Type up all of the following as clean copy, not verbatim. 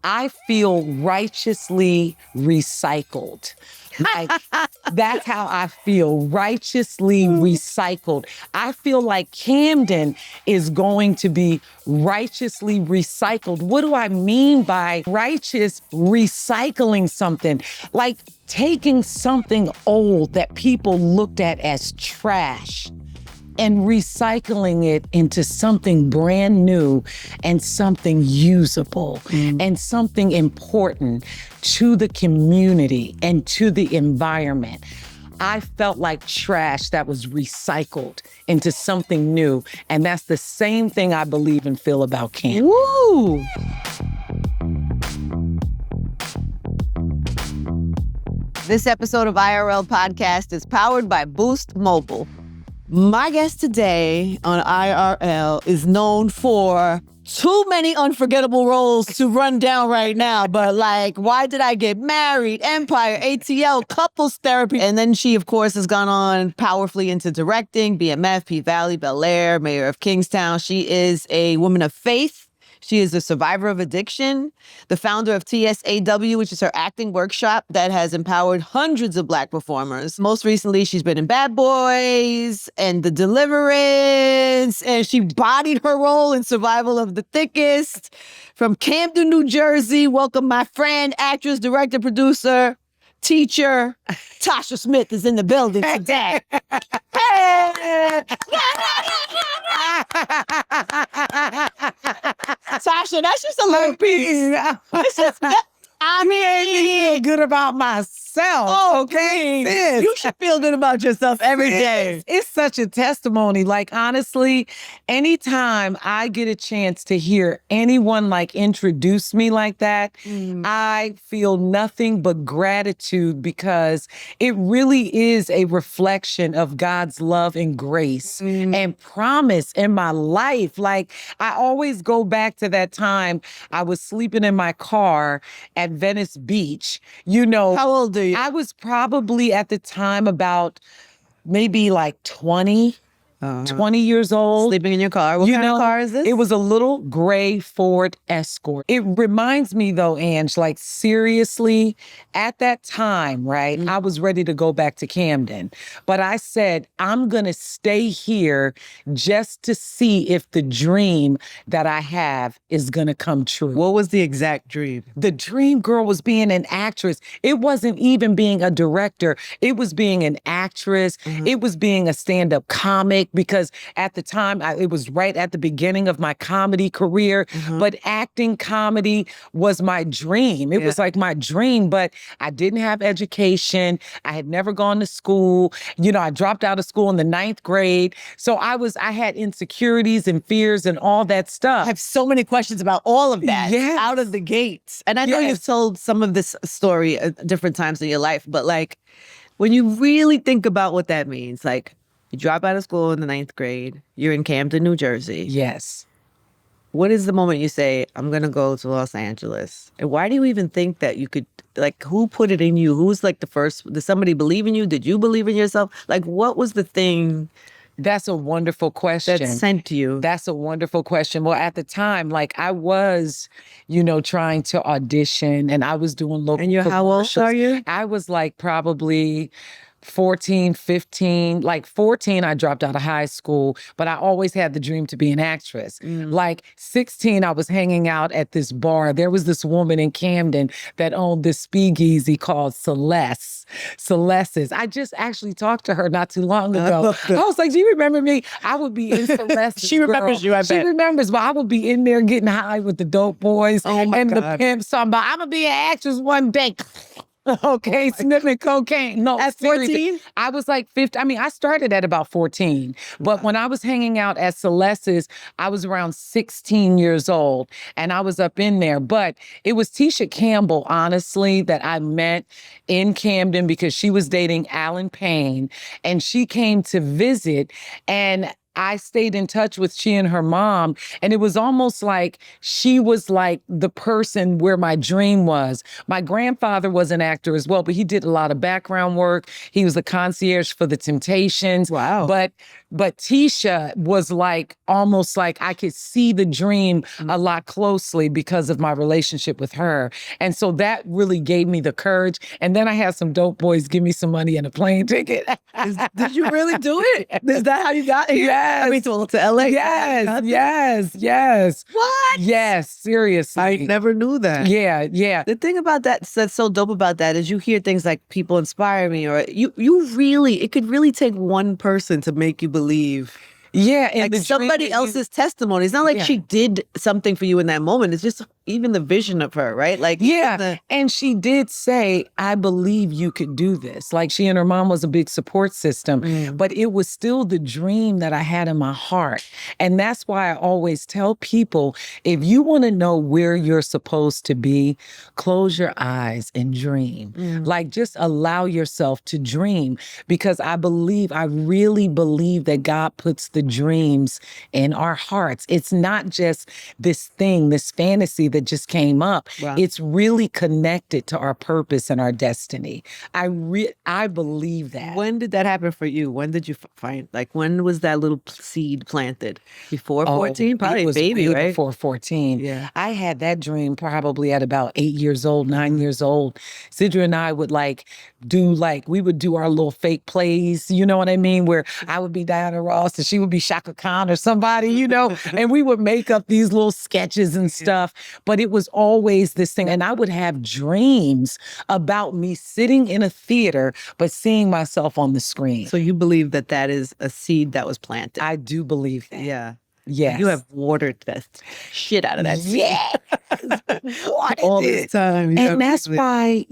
I feel righteously recycled. Like, that's how I feel, righteously recycled. I feel like Camden is going to be righteously recycled. What do I mean by righteous recycling something? Like taking something old that people looked at as trash and recycling it into something brand new and something usable and something important to the community and to the environment. I felt like trash that was recycled into something new. And that's the same thing I believe and feel about Camden. Woo! This episode of IRL Podcast is powered by Boost Mobile. My guest today on IRL is known for too many unforgettable roles to run down right now, but like Why Did I Get Married, Empire, ATL, Couples Therapy. And then she, of course, has gone on powerfully into directing, BMF, P-Valley, Bel Air, Mayor of Kingstown. She is a woman of faith. She is a survivor of addiction, the founder of TSAW, which is her acting workshop that has empowered hundreds of Black performers. Most recently, she's been in Bad Boys and The Deliverance, and she bodied her role in Survival of the Thickest. From Camden, New Jersey, welcome my friend, actress, director, producer, teacher, Tasha Smith is in the building today. Tasha, that's just a little piece. I mean, good about myself. Oh, okay. You should feel good about yourself every day. It's such a testimony. Like, honestly, anytime I get a chance to hear anyone like introduce me like that, I feel nothing but gratitude because it really is a reflection of God's love and grace and promise in my life. Like, I always go back to that time I was sleeping in my car at Venice Beach. You know, how old are you? I was probably at the time about maybe like 20 years old. Sleeping in your car. What kind of car is this? It was a little gray Ford Escort. It reminds me though, Ange, like seriously, at that time, right, I was ready to go back to Camden. But I said, I'm going to stay here just to see if the dream that I have is going to come true. What was the exact dream? The dream, girl, was being an actress. It wasn't even being a director. It was being an actress. It was being a stand-up comic. Because at the time, it was right at the beginning of my comedy career, but acting comedy was my dream. It was like my dream, but I didn't have education. I had never gone to school. You know, I dropped out of school in the 9th grade. So I had insecurities and fears and all that stuff. I have so many questions about all of that out of the gates. And I know you've told some of this story at different times in your life, but like, when you really think about what that means, like, you drop out of school in the 9th grade. You're in Camden, New Jersey. Yes. What is the moment you say, I'm going to go to Los Angeles? And why do you even think that you could, like, who put it in you? Who's like the first, did somebody believe in you? Did you believe in yourself? Like, what was the thing? That's a wonderful question. That sent you. That's a wonderful question. Well, at the time, like I was, you know, trying to audition and I was doing local And how old are you? I was like probably 14, 15, like 14, I dropped out of high school, but I always had the dream to be an actress. Like 16, I was hanging out at this bar. There was this woman in Camden that owned this speakeasy called Celeste's. I just actually talked to her not too long ago. I was like, do you remember me? I would be in Celeste's. She remembers you, I bet. She remembers, but I would be in there getting high with the dope boys and God. the pimps. Talking about, I'm going to be an actress one day. Okay, sniffing cocaine. No, at 14? I was like 15. I mean, I started at about 14. But when I was hanging out at Celeste's, I was around 16 years old. And I was up in there. But it was Tisha Campbell, honestly, that I met in Camden because she was dating Alan Payne. And she came to visit. And I stayed in touch with she and her mom. And it was almost like she was like the person where my dream was. My grandfather was an actor as well, but he did a lot of background work. He was the concierge for the Temptations. Wow. But Tisha was like almost like I could see the dream a lot closely because of my relationship with her. And so that really gave me the courage. And then I had some dope boys give me some money and a plane ticket. Did you really do it? Is that how you got here? Yes. I mean, to LA? Yes. What? Yes, seriously. I never knew that. Yeah. The thing about that's so dope about that is you hear things like people inspire me, or you really, it could really take one person to make you believe. Yeah. And like somebody else's testimony. It's not like she did something for you in that moment. It's just even the vision of her, right? Like, and she did say, I believe you could do this. Like she and her mom was a big support system, but it was still the dream that I had in my heart. And that's why I always tell people, if you want to know where you're supposed to be, close your eyes and dream. Like just allow yourself to dream, because I really believe that God puts the dreams in our hearts. It's not just this thing, this fantasy that just came up. Wow. It's really connected to our purpose and our destiny. I believe that. When did that happen for you? When did you find, like, when was that little seed planted? Before 14? Probably it was baby, right? Before 14. Yeah. I had that dream probably at about 8 years old, 9 years old. Sidra and I would we would do our little fake plays, you know what I mean? Where I would be Diana Ross and she would be Shaka Khan or somebody, you know, and we would make up these little sketches and stuff. But it was always this thing. And I would have dreams about me sitting in a theater, but seeing myself on the screen. So you believe that that is a seed that was planted? I do believe that. Yeah. Yes. You have watered the shit out of that seed. Yes. All the time. And that's why,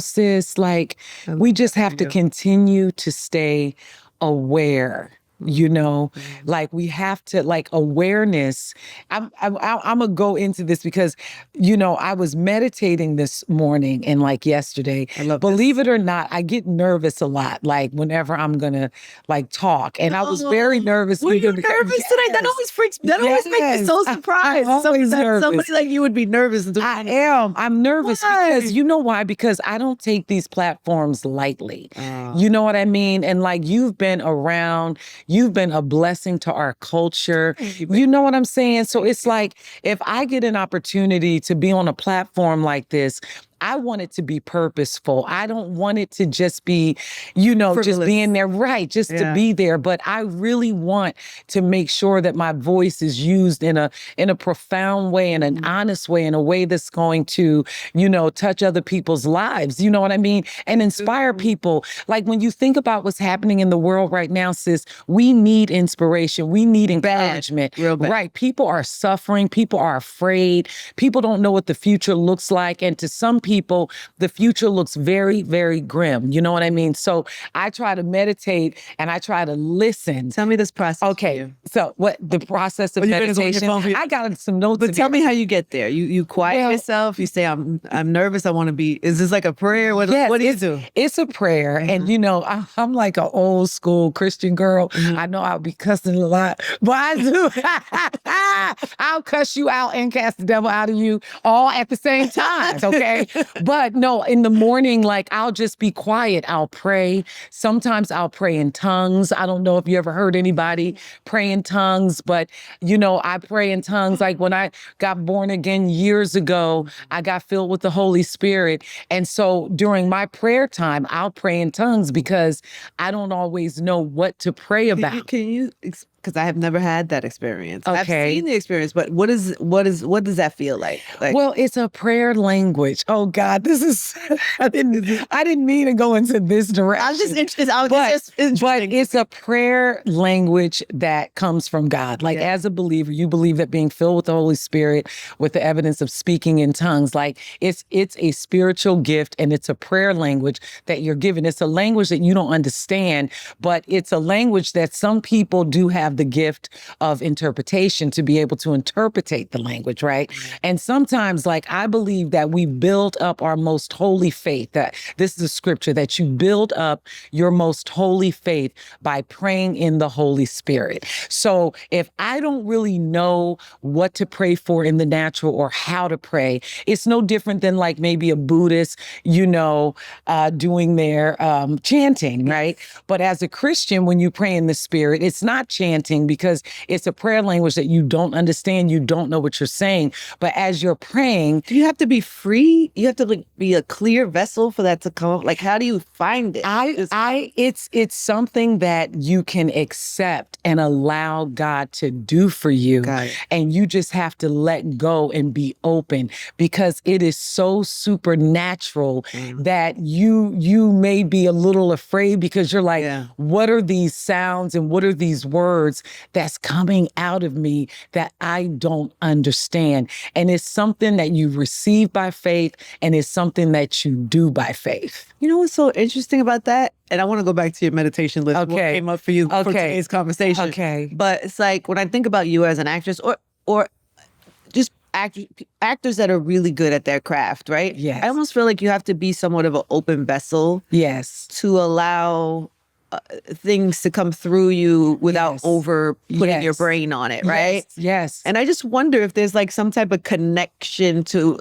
sis, like, we just have to continue to stay aware. Like we have to, like, awareness. I'm gonna go into this because, I was meditating this morning and like yesterday. Believe it or not, I get nervous a lot, like whenever I'm gonna like talk. And I was very nervous. Were you nervous today? That always freaks me. That always makes me so surprised. Somebody like you would be nervous. I am. I'm nervous. Why? Because you know why? Because I don't take these platforms lightly. You know what I mean? And like you've been around. You've been a blessing to our culture. You know what I'm saying? So it's like, if I get an opportunity to be on a platform like this, I want it to be purposeful. I don't want it to just be, frivolous. Just being there, right, just to be there. But I really want to make sure that my voice is used in a profound way, in an honest way, in a way that's going to, touch other people's lives. You know what I mean? And inspire people. Like when you think about what's happening in the world right now, sis, we need inspiration. We need encouragement. Real bad. Right. People are suffering. People are afraid. People don't know what the future looks like. And to some people, the future looks very, very grim. You know what I mean? So I try to meditate and I try to listen. Tell me this process. Okay. So what the process of meditation? I got some notes. But tell me how you get there. You quiet yourself. You say, I'm nervous. I want to be. Is this like a prayer? What do you do? It's a prayer. And I'm like an old school Christian girl. I know I'll be cussing a lot, but I do. I'll cuss you out and cast the devil out of you all at the same time. Okay. But no, in the morning, like I'll just be quiet. I'll pray. Sometimes I'll pray in tongues. I don't know if you ever heard anybody pray in tongues, but I pray in tongues. Like when I got born again years ago, I got filled with the Holy Spirit. And so during my prayer time, I'll pray in tongues because I don't always know what to pray about. Can you because I have never had that experience. Okay. I've seen the experience, but what does that feel like? Well, it's a prayer language. Oh God, this is I didn't mean to go into this direction. I'm just interested. But it's a prayer language that comes from God. Like as a believer, you believe that being filled with the Holy Spirit with the evidence of speaking in tongues, like it's a spiritual gift and it's a prayer language that you're given. It's a language that you don't understand, but it's a language that some people do have have the gift of interpretation to be able to interpretate the language, right? And sometimes, like, I believe that we build up our most holy faith, that this is a scripture, that you build up your most holy faith by praying in the Holy Spirit. So if I don't really know what to pray for in the natural or how to pray, it's no different than like maybe a Buddhist, doing their chanting, right? But as a Christian, when you pray in the Spirit, it's not chanting because it's a prayer language that you don't understand. You don't know what you're saying. But as you're praying, Do you have to be free? You have to like be a clear vessel for that to come up? Like, how do you find it? it's something that you can accept and allow God to do for you. Got it. And you just have to let go and be open, because it is so supernatural that you may be a little afraid, because you're like, what are these sounds and what are these words that's coming out of me that I don't understand? And it's something that you receive by faith, and it's something that you do by faith. You know what's so interesting about that? And I want to go back to your meditation list. What came up for you for today's conversation? Okay. But it's like, when I think about you as an actress, or just actors that are really good at their craft, right? Yes. I almost feel like you have to be somewhat of an open vessel. Yes. To allow things to come through you without over putting your brain on it, right? Yes. And I just wonder if there's like some type of connection to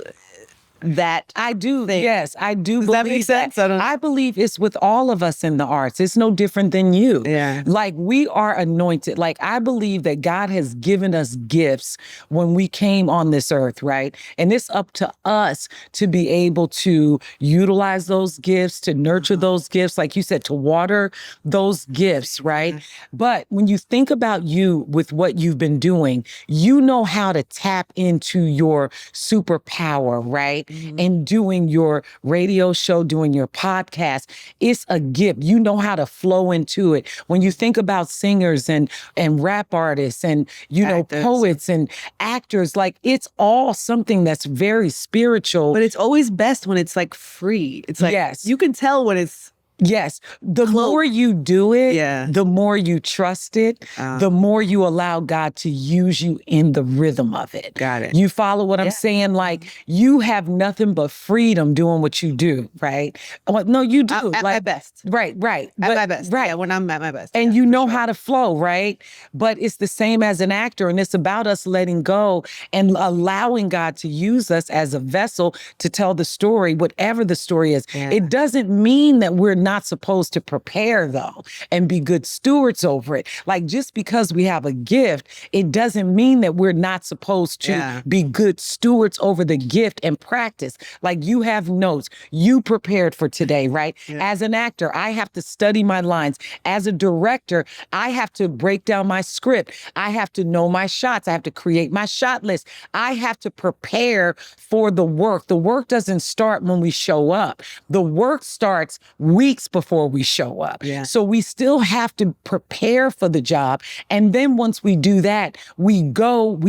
that. I do. thing. Yes, I do. Does that make sense? I believe it's with all of us in the arts. It's no different than you. Yeah. Like, we are anointed. Like, I believe that God has given us gifts when we came on this earth, right? And it's up to us to be able to utilize those gifts, to nurture those gifts, like you said, to water those gifts, right? But when you think about you with what you've been doing, you know how to tap into your superpower, right? And doing your radio show, doing your podcast, it's a gift. You know how to flow into it. When you think about singers and rap artists and, Actors. poets and actors, like, it's all something that's very spiritual. But it's always best when it's like free. It's like, you can tell when it's Yes. The more you do it, the more you trust it, the more you allow God to use you in the rhythm of it. Got it. You follow what I'm saying? Like, you have nothing but freedom doing what you do, right? Well, no, you do. at my best. Right. At my best. Right. Yeah, when I'm at my best. And you know how to flow, right? But it's the same as an actor, and it's about us letting go and allowing God to use us as a vessel to tell the story, whatever the story is. It doesn't mean that we're not supposed to prepare, though, and be good stewards over it. Like, just because we have a gift, it doesn't mean that we're not supposed to be good stewards over the gift and practice. Like, you have notes. You prepared for today, right? As an actor, I have to study my lines. As a director, I have to break down my script. I have to know my shots. I have to create my shot list. I have to prepare for the work. The work doesn't start when we show up. The work starts weeks before we show up. So we still have to prepare for the job. And then once we do that, we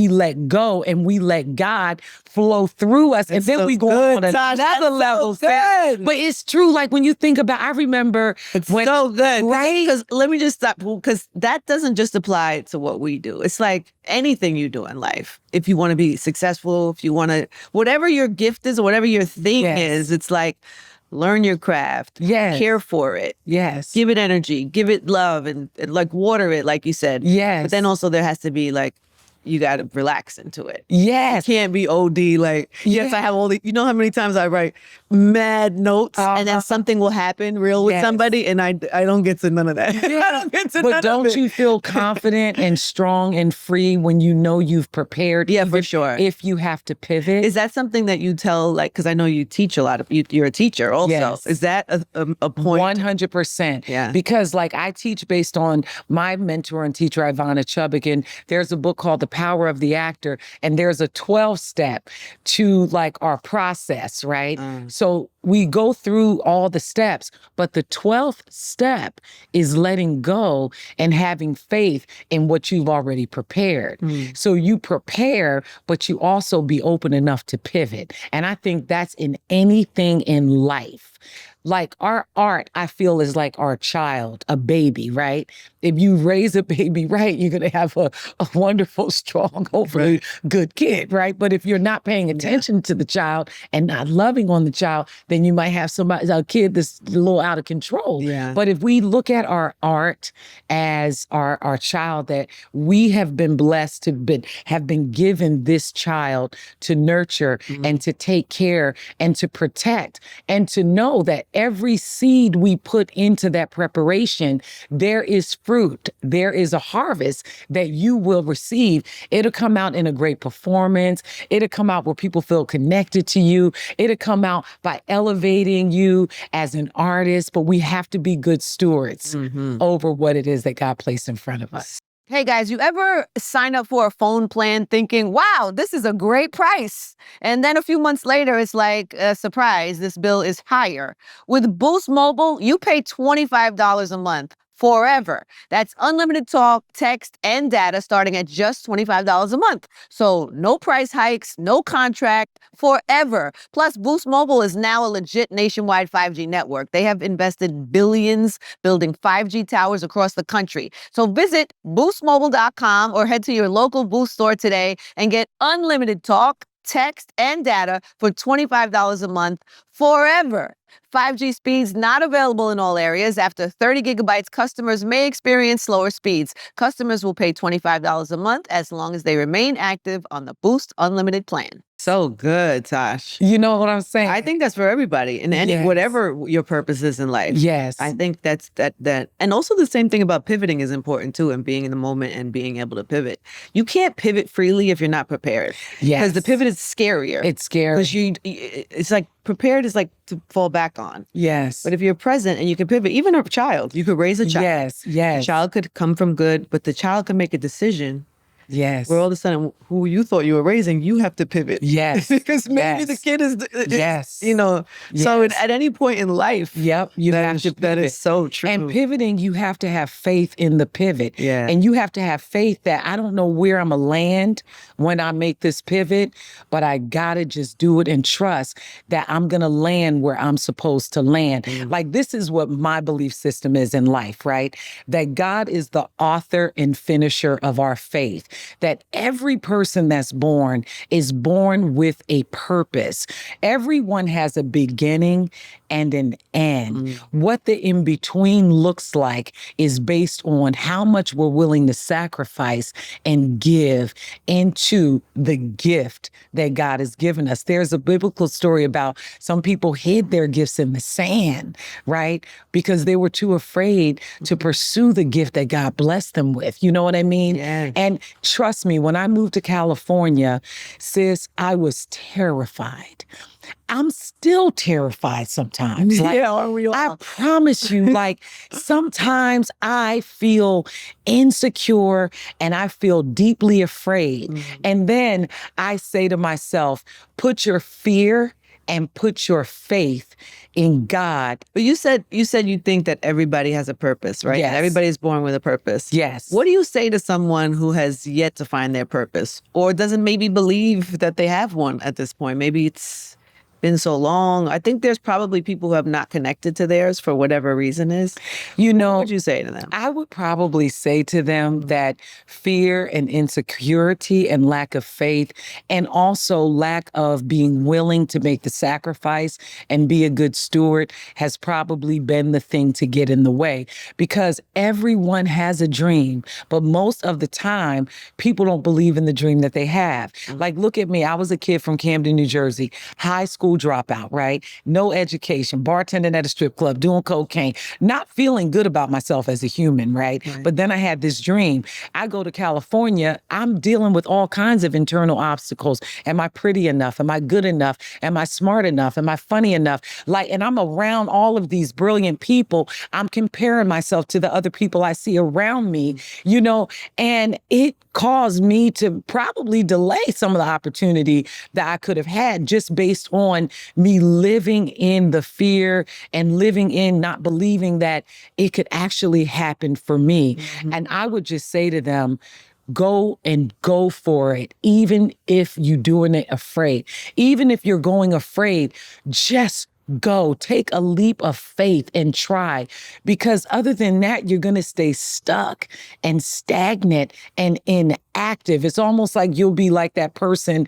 let go, and we let God flow through us. And then we go on another level. But it's true. Like, when you think about, I remember so good. Right? Because let me just stop, because that doesn't just apply to what we do. It's like anything you do in life. If you want to be successful, if you want to, whatever your gift is or whatever your thing is, it's like, learn your craft. Care for it. Give it energy. Give it love, and like water it, like you said. But then also there has to be like, you got to relax into it. You can't be OD like, I have all the, you know how many times I write mad notes and then something will happen real with somebody and I don't get to none of that. I don't get to none of it. But don't you feel confident and strong and free when you know you've prepared? For sure. If you have to pivot. Is that something that you tell, like, because I know you teach a lot of, you're a teacher also. Is that a point? 100%. Because, like, I teach based on my mentor and teacher, Ivana Chubbuck, and there's a book called The Power of the Actor, and there's a 12-step to, like, our process, right? So we go through all the steps, but the 12th step is letting go and having faith in what you've already prepared. So you prepare, but you also be open enough to pivot. And I think that's in anything in life. Like our art, I feel, is like our child, a baby, right? If you raise a baby right, you're going to have a wonderful, strong, hopefully good kid, right? But if you're not paying attention to the child and not loving on the child, then you might have a kid that's a little out of control. Yeah. But if we look at our art as our child, that we have been blessed to have been given this child to nurture and to take care and to protect and to know that every seed we put into that preparation, there is fruit, there is a harvest that you will receive. It'll come out in a great performance. It'll come out where people feel connected to you. It'll come out by elevating you as an artist, but we have to be good stewards over what it is that God placed in front of us. Hey guys, you ever sign up for a phone plan thinking, wow, this is a great price? And then a few months later, it's like, surprise, this bill is higher. With Boost Mobile, you pay $25 a month forever. That's unlimited talk, text, and data starting at just $25 a month. So no price hikes, no contract, forever. Plus, Boost Mobile is now a legit nationwide 5G network. They have invested billions building 5G towers across the country. So visit boostmobile.com or head to your local Boost store today and get unlimited talk, text, and data for $25 a month forever. 5G speeds not available in all areas. After 30 gigabytes, customers may experience slower speeds. Customers will pay $25 a month as long as they remain active on the Boost Unlimited plan. So good, Tosh. You know what I'm saying? I think that's for everybody and whatever your purpose is in life. Yes. I think that's that. And also the same thing about pivoting is important too, and being in the moment and being able to pivot. You can't pivot freely if you're not prepared. Yes. Because the pivot is scarier. It's scary. Because it's like prepared is like to fall back on. Yes. But if you're present and you can pivot, even a child, you could raise a child. Yes, yes. The child could come from good, but the child can make a decision. Yes. Where all of a sudden, who you thought you were raising, you have to pivot. Yes. Because maybe Yes. the kid is, Yes. you know. Yes. So at any point in life, Yep. You have to that pivot. is so true. And pivoting, you have to have faith in the pivot. Yeah. And you have to have faith that I don't know where I'm going to land when I make this pivot, but I got to just do it and trust that I'm going to land where I'm supposed to land. Like, this is what my belief system is in life, right? That God is the author and finisher of our faith. That every person that's born is born with a purpose. Everyone has a beginning and an end. What the in-between looks like is based on how much we're willing to sacrifice and give into the gift that God has given us. There's a biblical story about some people hid their gifts in the sand, right? Because they were too afraid to pursue the gift that God blessed them with. You know what I mean? Yes. And trust me, when I moved to California, sis, I was terrified. I'm still terrified sometimes. Like, Yeah, aren't we all? I promise you, like, sometimes I feel insecure and I feel deeply afraid. And then I say to myself, put your fear and put your faith in God. But you said you think that everybody has a purpose, right? Yes. Everybody is born with a purpose. Yes. What do you say to someone who has yet to find their purpose or doesn't maybe believe that they have one at this point? Maybe it's been so long. I think there's probably people who have not connected to theirs for whatever reason is. You know, What would you say to them? I would probably say to them that fear and insecurity and lack of faith and also lack of being willing to make the sacrifice and be a good steward has probably been the thing to get in the way, because everyone has a dream, but most of the time people don't believe in the dream that they have. Like, look at me. I was a kid from Camden, New Jersey, high school dropout, right? No education, bartending at a strip club, doing cocaine, not feeling good about myself as a human, right? But then I had this dream. I go to California, I'm dealing with all kinds of internal obstacles. Am I pretty enough? Am I good enough? Am I smart enough? Am I funny enough? Like, and I'm around all of these brilliant people. I'm comparing myself to the other people I see around me, you know, and it caused me to probably delay some of the opportunity that I could have had just based on me living in the fear and living in not believing that it could actually happen for me. And I would just say to them, go for it, even if you're doing it afraid. Even if you're going afraid, just Go, take a leap of faith and try. Because other than that, you're going to stay stuck and stagnant and inactive. It's almost like you'll be like that person,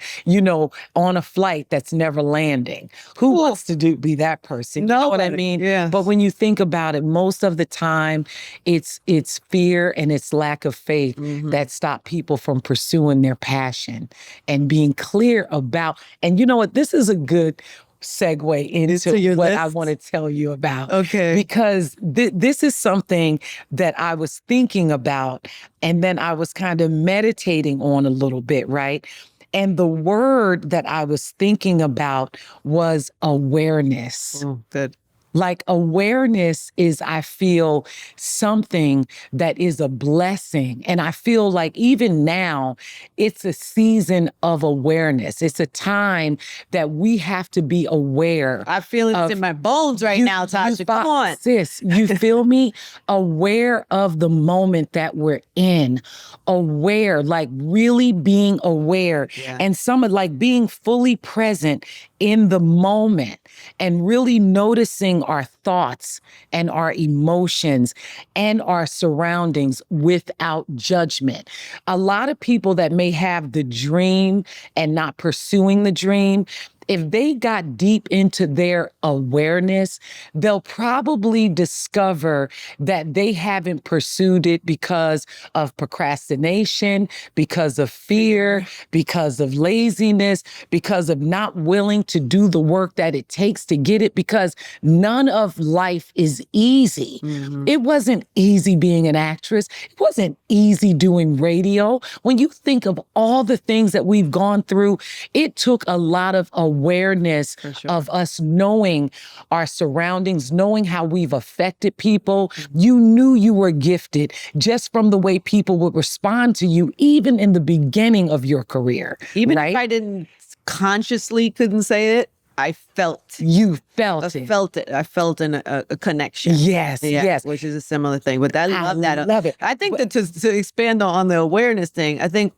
on a flight that's never landing. Who wants to be that person? You know what I mean? Yeah. But when you think about it, most of the time, it's fear and it's lack of faith that stop people from pursuing their passion and being clear about. And you know what? This is a good segue into your what list? I want to tell you about. Okay. Because this is something that I was thinking about and then I was kind of meditating on a little bit, right? And the word that I was thinking about was awareness. Oh, good. Like awareness is, I feel, something that is a blessing. And I feel like even now, it's a season of awareness. It's a time that we have to be aware. I feel it in my bones right now, Tasha. Come on. Sis, you feel me? Aware of the moment that we're in. Aware, like really being aware. Yeah. And like being fully present in the moment and really noticing our thoughts and our emotions and our surroundings without judgment. A lot of people that may have the dream and not pursuing the dream, if they got deep into their awareness, they'll probably discover that they haven't pursued it because of procrastination, because of fear, because of laziness, because of not willing to do the work that it takes to get it, because none of life is easy. It wasn't easy being an actress. It wasn't easy doing radio. When you think of all the things that we've gone through, it took a lot of awareness of us knowing our surroundings, knowing how we've affected people. You knew you were gifted just from the way people would respond to you, even in the beginning of your career. Even right? if I didn't couldn't say it, I felt. You felt I it. felt it. I felt a connection. Yes, Yeah, yes. which is a similar thing. But I love that. love it. I think that to expand on the awareness thing, I think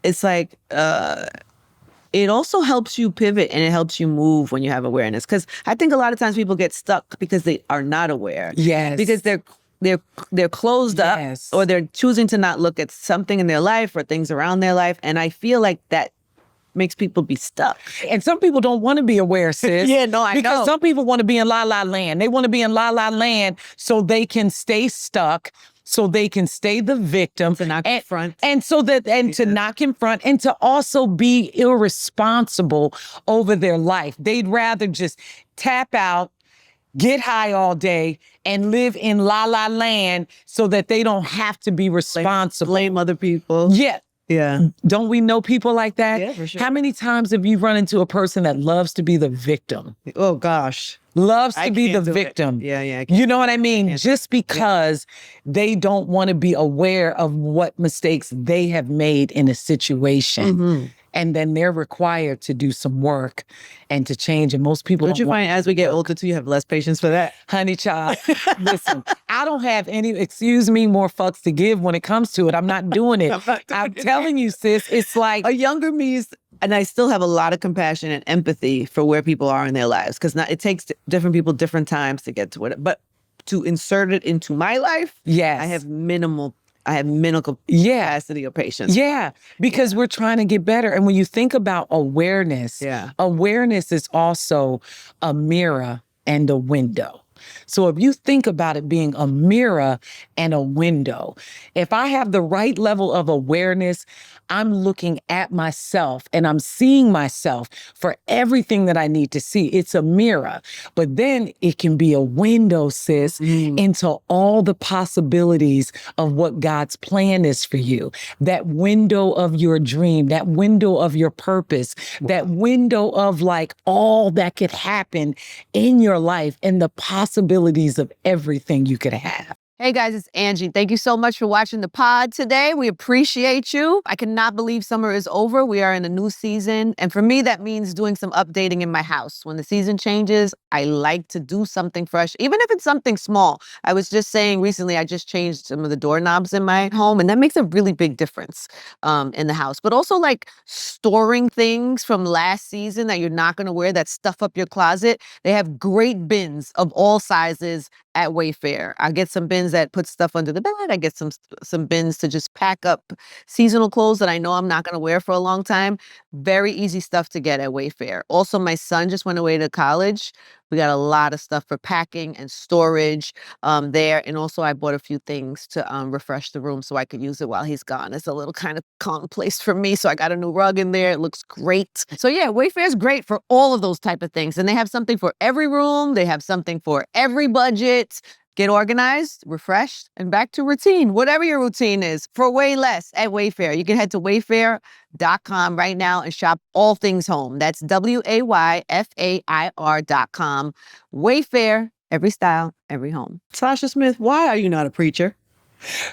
it's like it also helps you pivot and it helps you move when you have awareness. Because I think a lot of times people get stuck because they are not aware. Yes. Because they're closed up, or they're choosing to not look at something in their life or things around their life. And I feel like that makes people be stuck. And some people don't want to be aware, sis. Yeah, no, I know. Because some people want to be in la la land. They want to be in la la land so they can stay stuck, so they can stay the victim. To not confront. And so that, to not confront, and to also be irresponsible over their life. They'd rather just tap out, get high all day, and live in la la land so that they don't have to be responsible. Blame other people. Yeah. Yeah. Don't we know people like that? Yeah, for sure. How many times have you run into a person that loves to be the victim? Oh, gosh. Loves to I be the can't do it. victim. Yeah, yeah. You know what I mean? Just because they don't want to be aware of what mistakes they have made in a situation. And then they're required to do some work and to change. And most people Don't you want find as we get older too, you have less patience for that? honey child, listen, I don't have any, excuse me, more fucks to give when it comes to it. I'm not doing it. I'm telling you, sis, it's like A younger me is, and I still have a lot of compassion and empathy for where people are in their lives, because it takes different people different times to get to it. But to insert it into my life, yes. I have minimal capacity or patience. Yeah, because we're trying to get better. And when you think about awareness, awareness is also a mirror and a window. So if you think about it being a mirror and a window, if I have the right level of awareness, I'm looking at myself and I'm seeing myself for everything that I need to see. It's a mirror, but then it can be a window, sis, into all the possibilities of what God's plan is for you. That window of your dream, that window of your purpose, that window of like all that could happen in your life and the possibilities of everything you could have. Hey guys, it's Angie. Thank you so much for watching the pod today. We appreciate you. I cannot believe summer is over. We are in a new season. And for me, that means doing some updating in my house. When the season changes, I like to do something fresh, even if it's something small. I was just saying recently, I just changed some of the doorknobs in my home, and that makes a really big difference in the house. But also like storing things from last season that you're not going to wear, that stuff up your closet. They have great bins of all sizes at Wayfair. I get some bins that put stuff under the bed. I get some bins to just pack up seasonal clothes that I know I'm not going to wear for a long time. Very easy stuff to get at Wayfair. Also, my son just went away to college. We got a lot of stuff for packing and storage there. And also I bought a few things to refresh the room so I could use it while he's gone. It's a little kind of calm place for me. So I got a new rug in there. It looks great. So yeah, Wayfair is great for all of those type of things. And they have something for every room. They have something for every budget. Get organized, refreshed, and back to routine. Whatever your routine is, for way less at Wayfair. You can head to wayfair.com right now and shop all things home. That's WAYFAIR.com. Wayfair, every style, every home. Tasha Smith, why are you not a preacher?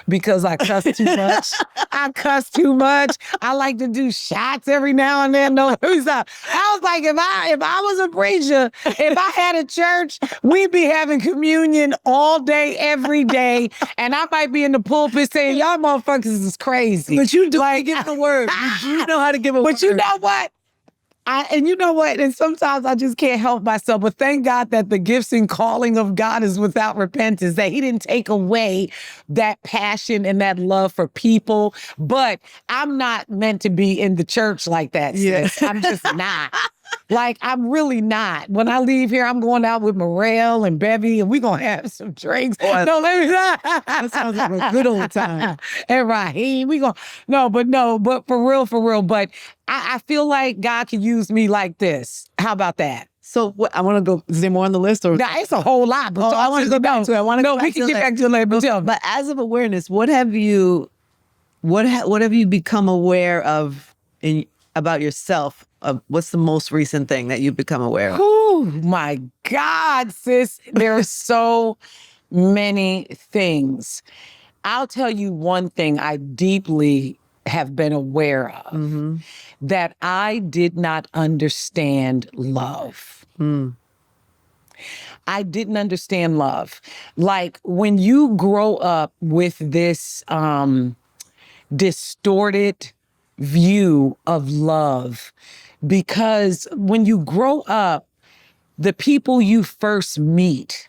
Because I cuss too much. I cuss too much. I like to do shots every now and then. No, stop. I was like, if I was a preacher, if I had a church, we'd be having communion all day, every day, and I might be in the pulpit saying, "Y'all motherfuckers is crazy." But you do give a word. You know how to give a word. But you know what? And you know what? And sometimes I just can't help myself. But thank God that the gifts and calling of God is without repentance, that he didn't take away that passion and that love for people. But I'm not meant to be in the church like that, sis. I'm just not. Like, I'm really not. When I leave here, I'm going out with Morel and Bevy, and we're going to have some drinks. No, let me not. That sounds like a good old time. And Raheem, but for real. But I feel like God can use me like this. How about that? So I want to go, is there more on the list? Or? Nah, it's a whole lot. But I want to go back to it. We can get back to it later. But as of awareness, what have you become aware of about yourself? What's the most recent thing that you've become aware of? Oh my God, sis. There are so many things. I'll tell you one thing I deeply have been aware of, that I did not understand love. I didn't understand love. Like, when you grow up with this distorted view of love, because when you grow up, the people you first meet,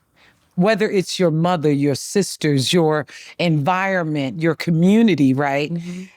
whether it's your mother, your sisters, your environment, your community, right?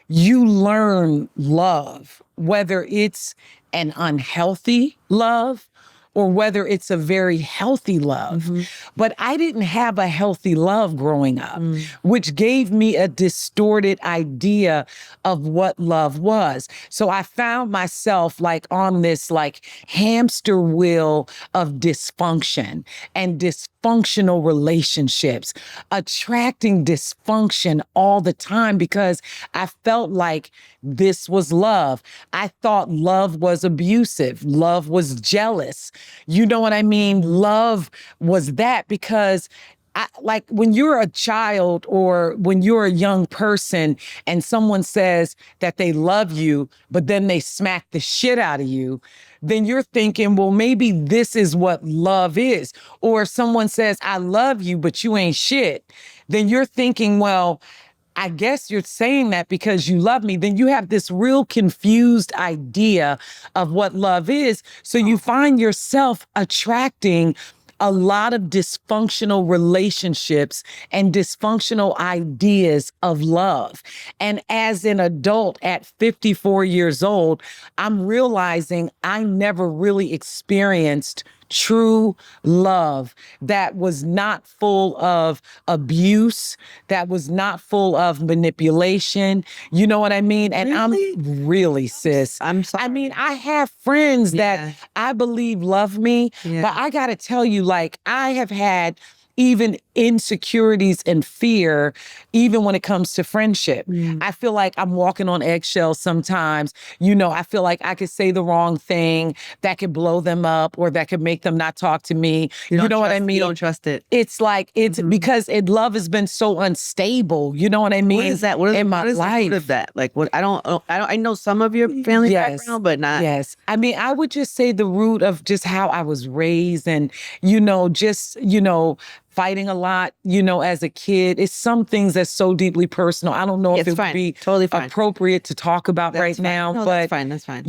You learn love, whether it's an unhealthy love or whether it's a very healthy love. But I didn't have a healthy love growing up, which gave me a distorted idea of what love was. So I found myself like on this like hamster wheel of dysfunction and dysfunctional relationships, attracting dysfunction all the time because I felt like this was love. I thought love was abusive. Love was jealous. You know what I mean? Love was that because like when you're a child or when you're a young person and someone says that they love you, but then they smack the shit out of you, then you're thinking, well, maybe this is what love is. Or if someone says, I love you, but you ain't shit, then you're thinking, well, I guess you're saying that because you love me. Then you have this real confused idea of what love is. So you find yourself attracting a lot of dysfunctional relationships and dysfunctional ideas of love. And as an adult at 54 years old, I'm realizing I never really experienced true love that was not full of abuse, that was not full of manipulation. You know what I mean? And Really? I'm really, sis. I'm sorry. I mean, I have friends that I believe love me, but I got to tell you, like, I have had, even insecurities and fear, even when it comes to friendship. I feel like I'm walking on eggshells sometimes. I feel like I could say the wrong thing that could blow them up or that could make them not talk to me. You know what I mean? You don't trust it. It's like, it's because love has been so unstable. You know what I mean? What is that? What is, in my what is life? the root of that? Like, what? I know some of your family background, but not. Yes. I mean, I would just say the root of just how I was raised and, fighting a lot, as a kid. It's some things that's so deeply personal. I don't know if it would be totally fine. appropriate to talk about right now. No, but that's fine.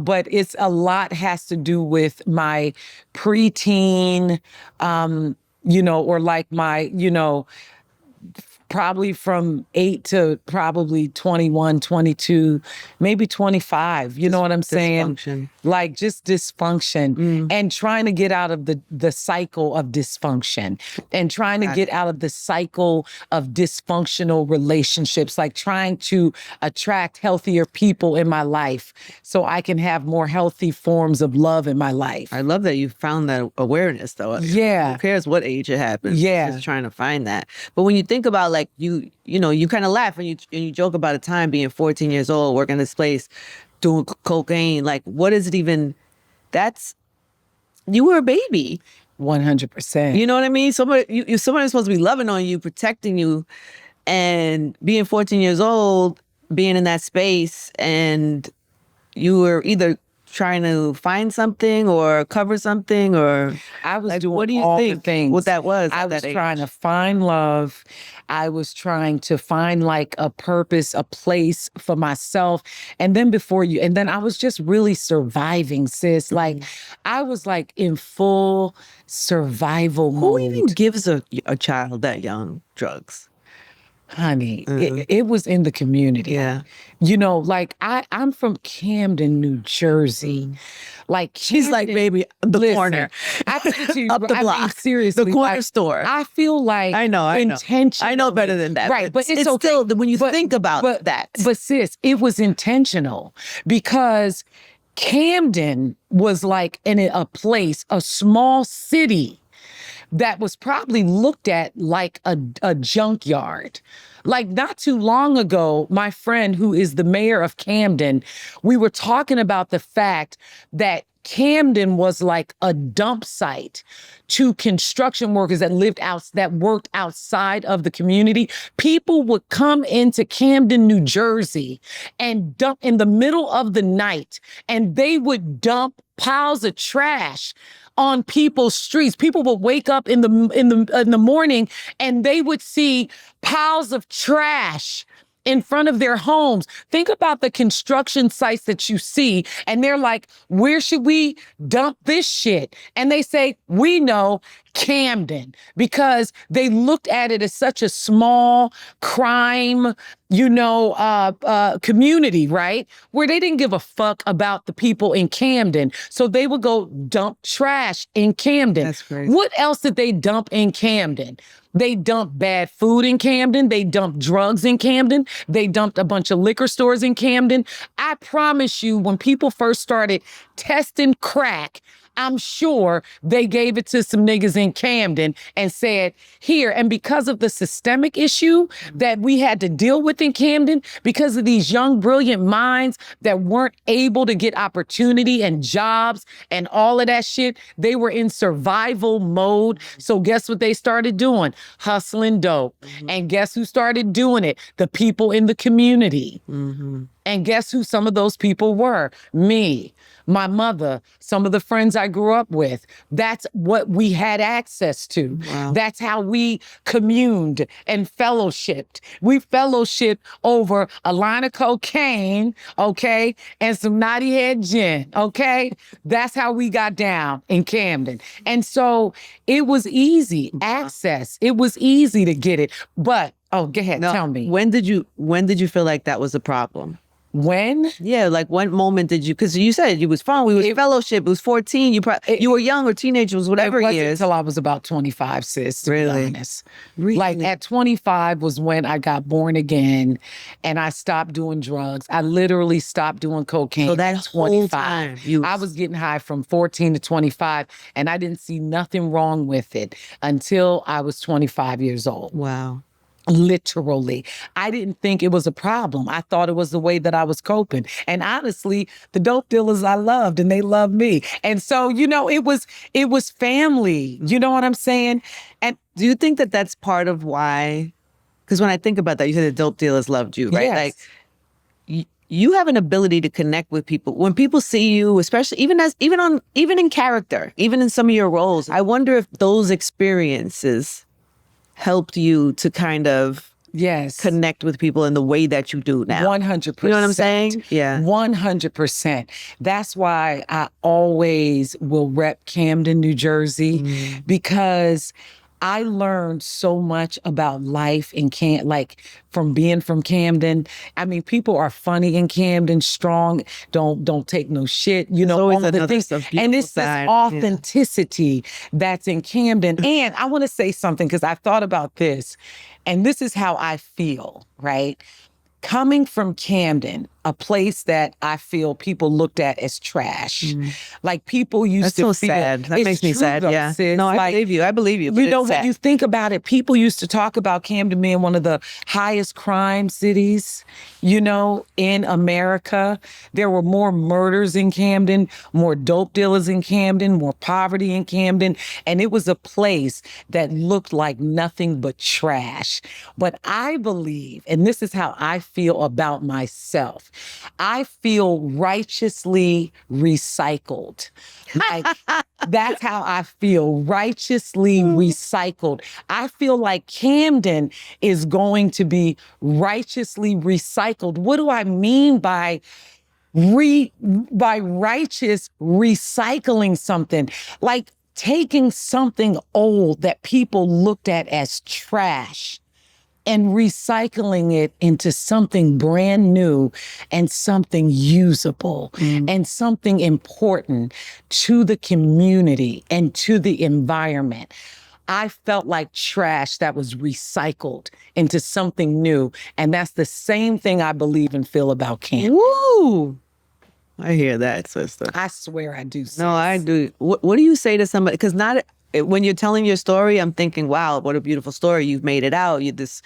But it's a lot has to do with my preteen, or like my, probably from 8 to probably 21, 22, maybe 25. You know what I'm saying? Dysfunction. Like just dysfunction and trying to get out of the cycle of dysfunction and trying to get out of the cycle of dysfunctional relationships, like trying to attract healthier people in my life so I can have more healthy forms of love in my life. I love that you found that awareness, though. Yeah. Who cares what age it happens? Yeah. Just trying to find that. But when you think about like you kind of laugh and you joke about a time being 14 years old, working this place, doing cocaine. Like, what is it even? You were a baby. 100%. You know what I mean? Somebody's supposed to be loving on you, protecting you, and being 14 years old, being in that space, and you were either trying to find something or cover something, or I was like, doing what do you all think the things. what that was? I at was that age? trying to find love. I was trying to find like a purpose, a place for myself. And then I was just really surviving, sis. Like I was like in full survival Who mode. even gives a child that young drugs? Honey, it was in the community. Yeah. Like I'm from Camden, New Jersey. Like She's like, baby, the corner. I put it to you, Up the I mean, block. seriously, The corner like, store. I feel like I know. intentional. I know better than that. Right, but it's okay. still when you think about that. But sis, it was intentional because Camden was like in a place, a small city that was probably looked at like a junkyard. Like not too long ago, my friend who is the mayor of Camden, we were talking about the fact that Camden was like a dump site to construction workers that worked outside of the community. People would come into Camden, New Jersey and dump in the middle of the night, and they would dump piles of trash on people's streets. People would wake up in the morning and they would see piles of trash in front of their homes. Think about the construction sites that you see, and they're like, where should we dump this shit? And they say, we know, Camden, because they looked at it as such a small crime, community, right? Where they didn't give a fuck about the people in Camden. So they would go dump trash in Camden. That's crazy. What else did they dump in Camden? They dumped bad food in Camden. They dumped drugs in Camden. They dumped a bunch of liquor stores in Camden. I promise you, when people first started testing crack, I'm sure they gave it to some niggas in Camden and said, here. And because of the systemic issue that we had to deal with in Camden, because of these young, brilliant minds that weren't able to get opportunity and jobs and all of that shit, they were in survival mode. So guess what they started doing? Hustling dope. And guess who started doing it? The people in the community. And guess who some of those people were? Me, my mother, some of the friends I grew up with. That's what we had access to. Wow. That's how we communed and fellowshipped. We fellowshipped over a line of cocaine, okay, and some naughty head gin, okay? That's how we got down in Camden. And so it was easy access. It was easy to get it. But, go ahead, tell me. When did you feel like that was a problem? When? Yeah, like what moment did you? Because you said you was fun. We was fellowship. It was 14. You were young or teenager, was whatever It wasn't years. until I was about 25, sis, to be Really? honest. Really? Like at 25 was when I got born again and I stopped doing drugs. I literally stopped doing cocaine. So that at whole 25. time I was getting high from 14 to 25 and I didn't see nothing wrong with it until I was 25 years old. Wow. Literally. I didn't think it was a problem. I thought it was the way that I was coping. And honestly, the dope dealers I loved and they loved me. And so, it was family. You know what I'm saying? And do you think that that's part of why? Because when I think about that, you said the dope dealers loved you, right? Yes. Like you have an ability to connect with people. When people see you, especially even in character, even in some of your roles, I wonder if those experiences helped you to kind of connect with people in the way that you do now. 100%. You know what I'm saying? Yeah. 100%. That's why I always will rep Camden, New Jersey, because I learned so much about life in from being from Camden. I mean, people are funny in Camden, strong, don't take no shit, all of the things. And it's this authenticity that's in Camden. And I want to say something because I thought about this, and this is how I feel, right? Coming from Camden, a place that I feel people looked at as trash. Like people used to feel feel sad. That makes me sad. Though, yeah. sis. No, I believe you. I believe you. When you think about it, people used to talk about Camden being one of the highest crime cities, in America. There were more murders in Camden, more dope dealers in Camden, more poverty in Camden. And it was a place that looked like nothing but trash. But I believe, and this is how I feel about myself, I feel righteously recycled. Like, that's how I feel, righteously recycled. I feel like Camden is going to be righteously recycled. What do I mean by righteous recycling something? Like taking something old that people looked at as trash and recycling it into something brand new and something usable and something important to the community and to the environment. I felt like trash that was recycled into something new. And that's the same thing I believe and feel about Camden. Woo! I hear that, sister. I swear I do. Sis. No, I do. What do you say to somebody? Because when you're telling your story, I'm thinking, wow, what a beautiful story. You've made it out. This,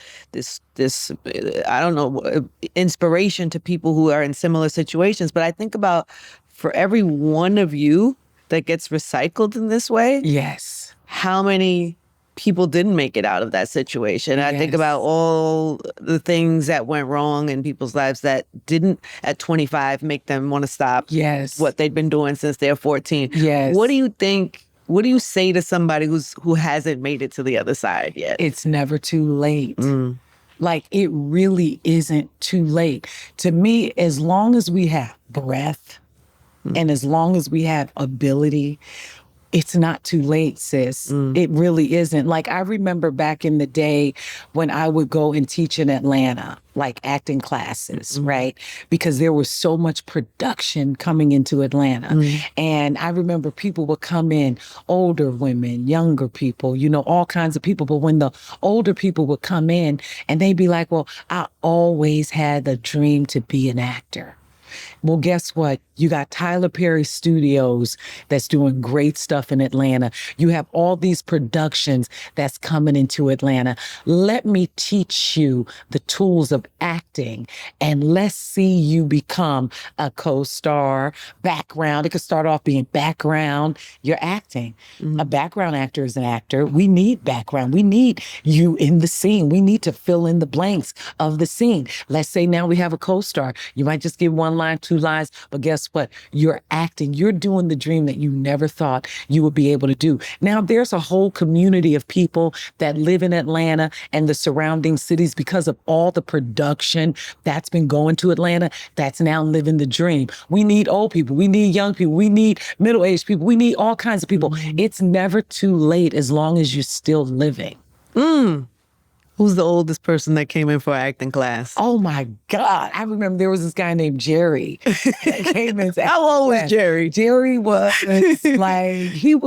I don't know, inspiration to people who are in similar situations. But I think about for every one of you that gets recycled in this way. Yes. How many people didn't make it out of that situation? I think about all the things that went wrong in people's lives that didn't at 25 make them want to stop what they'd been doing since they're 14. Yes. What do you think? What do you say to somebody who hasn't made it to the other side yet? It's never too late. Like, it really isn't too late. To me, as long as we have breath and as long as we have ability, it's not too late, sis. It really isn't. Like, I remember back in the day when I would go and teach in Atlanta, like acting classes, right? Because there was so much production coming into Atlanta. And I remember people would come in, older women, younger people, all kinds of people. But when the older people would come in and they'd be like, well, I always had the dream to be an actor. Well, guess what? You got Tyler Perry Studios that's doing great stuff in Atlanta. You have all these productions that's coming into Atlanta. Let me teach you the tools of acting and let's see you become a co-star, background. It could start off being background. You're acting. A background actor is an actor. We need background. We need you in the scene. We need to fill in the blanks of the scene. Let's say now we have a co-star. You might just give one line, two lines, but guess what? You're acting. You're doing the dream that you never thought you would be able to do. Now, there's a whole community of people that live in Atlanta and the surrounding cities because of all the production that's been going to Atlanta that's now living the dream. We need old people. We need young people. We need middle-aged people. We need all kinds of people. It's never too late as long as you're still living. Who's the oldest person that came in for acting class? Oh my God. I remember there was this guy named Jerry that came in. How old was Jerry? Jerry was like, he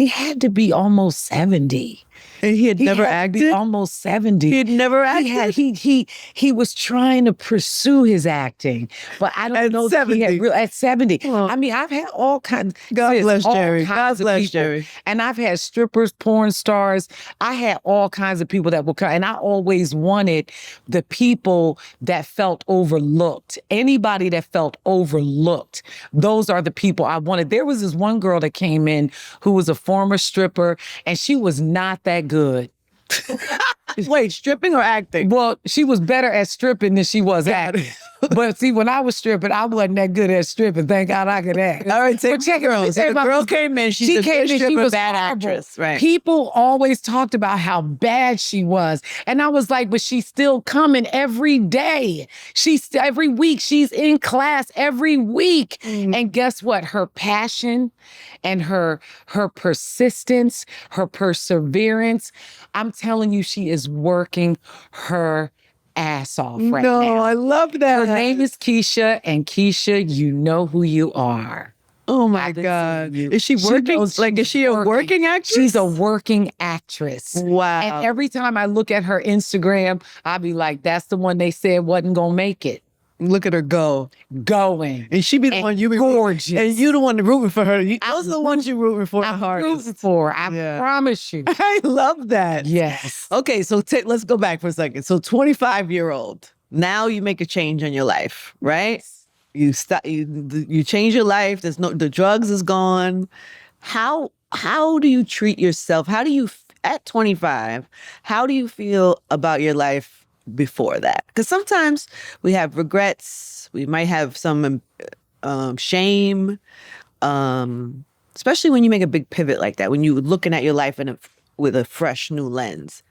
had to be almost 70. And he had never acted? Almost 70. He had never acted? He was trying to pursue his acting, but I don't At know. 70. At 70. Oh. I mean, I've had all kinds. God bless Jerry. God bless Jerry. And I've had strippers, porn stars. I had all kinds of people that would come. And I always wanted the people that felt overlooked. Anybody that felt overlooked. Those are the people I wanted. There was this one girl that came in who was a former stripper, and she was not that good. Wait, stripping or acting? Well, she was better at stripping than she was acting. But see, when I was stripping, I wasn't that good at stripping. Thank God I could act. All right, take check girls. it. The girl came in. She came in. She was a bad actress. Right. People always talked about how bad she was, and I was like, but she's still coming every day. Every week. She's in class every week. And guess what? Her passion and her persistence, her perseverance. I'm telling you, she is working her ass off right now. No, I love that. Her name is Keisha, and Keisha, you know who you are. Oh my God. Is she working? Is she a working actress? She's a working actress. Wow. And every time I look at her Instagram, I'll be like, that's the one they said wasn't gonna make it. Look at her go. Going. And she be the one you be gorgeous. And you the one rooting for her. Those are the ones you rooting for. I'm rooting for her. I promise you. I love that. Yes. Okay, so let's go back for a second. So 25-year-old. Now you make a change in your life, right? You change your life. The drugs is gone. How do you treat yourself? At 25, how do you feel about your life before that? Because sometimes we have regrets. We might have some shame, especially when you make a big pivot like that, when you're looking at your life with a fresh new lens.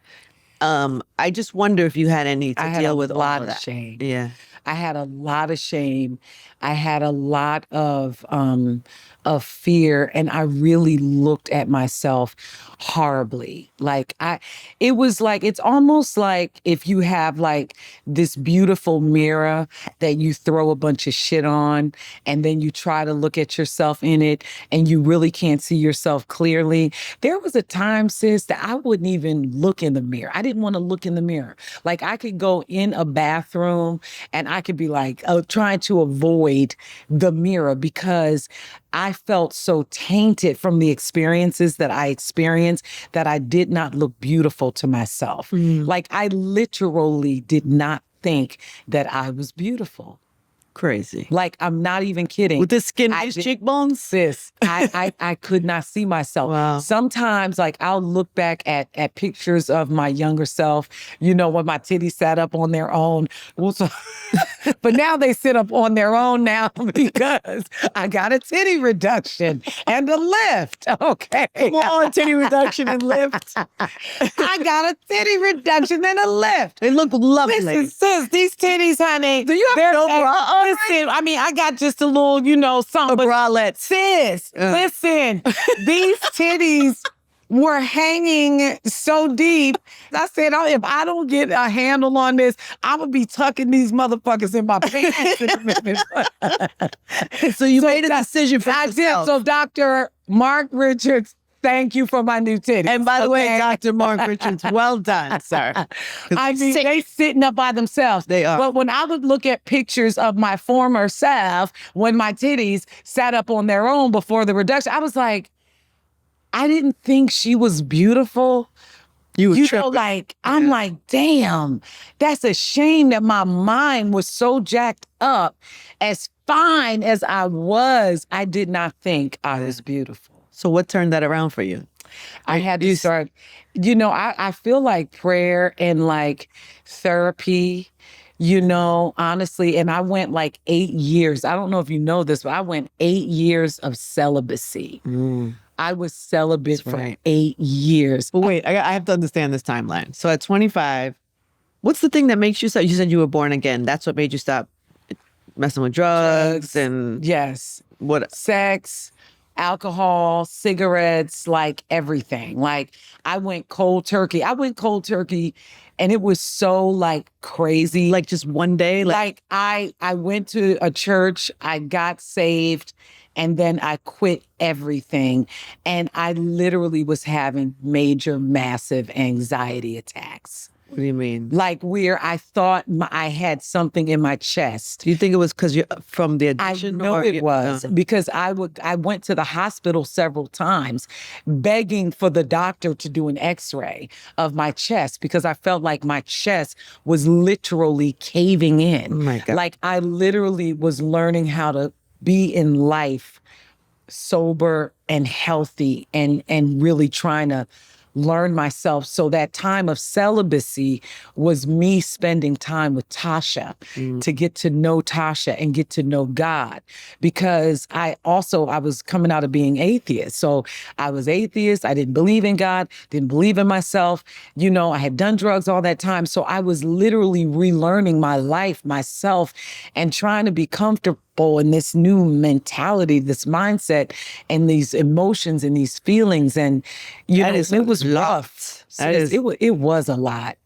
I just wonder if you had any to deal with all of that. I had a lot of shame. Yeah. I had a lot of shame. I had a lot of fear, and I really looked at myself horribly. It's almost like if you have like this beautiful mirror that you throw a bunch of shit on, and then you try to look at yourself in it, and you really can't see yourself clearly. There was a time, sis, that I wouldn't even look in the mirror. I didn't want to look in the mirror. Like I could go in a bathroom and I could be like trying to avoid the mirror because I felt so tainted from the experiences that I experienced that I did not look beautiful to myself. Like I literally did not think that I was beautiful. Crazy. Like, I'm not even kidding. With this skin, these cheekbones? Sis, I could not see myself. Wow. Sometimes, like, I'll look back at pictures of my younger self, when my titties sat up on their own. But now they sit up on their own now because I got a titty reduction and a lift. Okay. Come on, titty reduction and lift. I got a titty reduction and a lift. They look lovely. Listen, sis, these titties, honey. Do you have no bra on? Listen, I mean, I got just a little, something. A bralette. Sis, listen, these titties were hanging so deep. I said, if I don't get a handle on this, I'm going to be tucking these motherfuckers in my pants in a minute. So you made a decision for yourself. I did. So Dr. Mark Richards, thank you for my new titties. And by the way, Dr. Mark Richards, well done, sir. I mean, they sitting up by themselves. They are. But when I would look at pictures of my former self, when my titties sat up on their own before the reduction, I was like, I didn't think she was beautiful. You tripping. I'm like, damn, that's a shame that my mind was so jacked up. As fine as I was, I did not think I was beautiful. So what turned that around for you? I had to start, I feel like prayer and like therapy, honestly, and I went like 8 years. I don't know if you know this, but I went 8 years of celibacy. I was celibate for 8 years. But wait, I have to understand this timeline. So at 25, what's the thing that makes you stop? You said you were born again. That's what made you stop messing with drugs and yes, what? Sex, alcohol, cigarettes, like everything. Like I went cold turkey. And it was so like crazy. Like just one day? Like I went to a church, I got saved, and then I quit everything. And I literally was having major, massive anxiety attacks. What do you mean? Like where I thought I had something in my chest. Do you think it was because you're from the I addiction? know it was because I went to the hospital several times begging for the doctor to do an x-ray of my chest because I felt like my chest was literally caving in. Oh my God. Like I literally was learning how to be in life sober and healthy and really trying to learn myself. So that time of celibacy was me spending time with Tasha to get to know Tasha and get to know God. Because I was coming out of being atheist. So I was atheist. I didn't believe in God, didn't believe in myself. You know, I had done drugs all that time. So I was literally relearning my life, myself, and trying to be comfortable in this new mentality, this mindset, and these emotions and these feelings. And, you know, it was rough. It was a lot.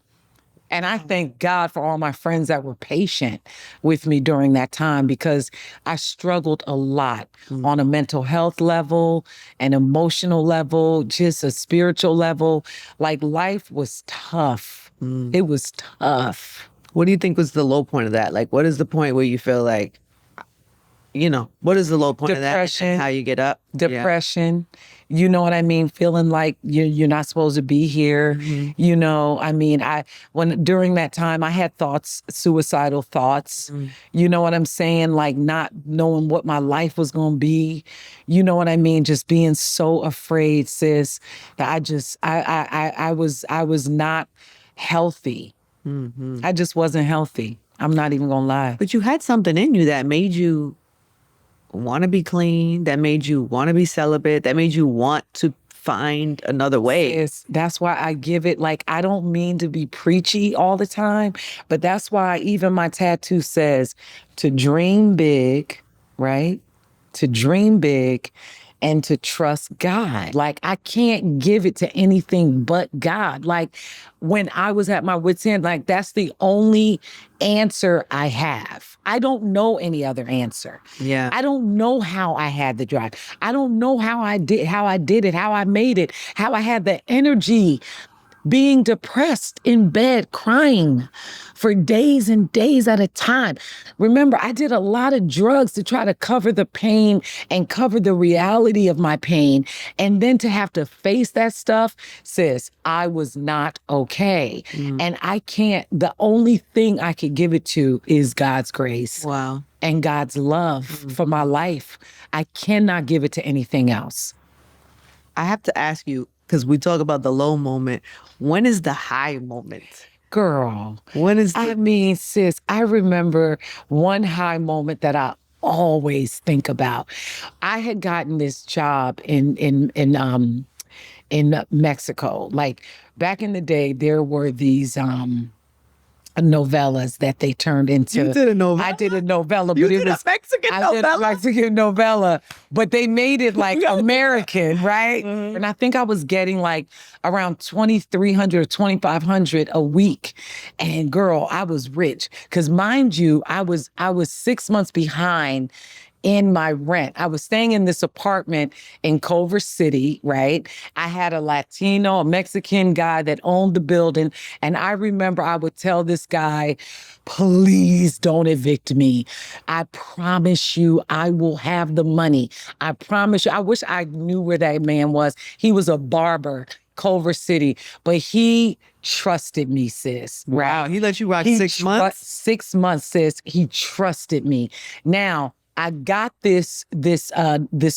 And I thank God for all my friends that were patient with me during that time because I struggled a lot on a mental health level, an emotional level, just a spiritual level. Like life was tough. It was tough. What do you think was the low point of that? Like, what is the point where you feel like, you know, what is the low point Depression, of that and how you get up? Depression. Yeah. You know what I mean? Feeling like you're not supposed to be here. You know, I mean, during that time I had thoughts, suicidal thoughts. You know what I'm saying? Like not knowing what my life was going to be. You know what I mean? Just being so afraid, sis, that I was not healthy. I just wasn't healthy. I'm not even going to lie. But you had something in you that made you want to be clean, that made you want to be celibate, that made you want to find another way. That's why I give it, like, I don't mean to be preachy all the time, but that's why even my tattoo says to dream big, right? To dream big and to trust God. Like, I can't give it to anything but God. Like, when I was at my wit's end, like, that's the only answer I have. I don't know any other answer. Yeah. I don't know how I had the drive. I don't know how I did it, how I made it, how I had the energy being depressed in bed, crying for days and days at a time. Remember, I did a lot of drugs to try to cover the pain and cover the reality of my pain. And then to have to face that stuff, sis, I was not okay. And the only thing I could give it to is God's grace. Wow. And God's love for my life. I cannot give it to anything else. I have to ask you, because we talk about the low moment, when is the high moment? Girl, when is I mean, sis, I remember one high moment that I always think about. I had gotten this job in Mexico. Like back in the day, there were these novellas that they turned into. You did a novella? I did a novella, You but did it was a Mexican novella? I did a Mexican novella, but they made it like American, right? And I think I was getting like around $2,300 or $2,500 a week. And girl, I was rich. Cause mind you, I was 6 months behind in my rent. I was staying in this apartment in Culver City, right? I had a Latino, a Mexican guy that owned the building. And I remember I would tell this guy, please don't evict me. I promise you I will have the money. I promise you. I wish I knew where that man was. He was a barber, Culver City, but he trusted me, sis. Right? Wow, he let you rock 6 months? 6 months, sis. He trusted me. Now, I got this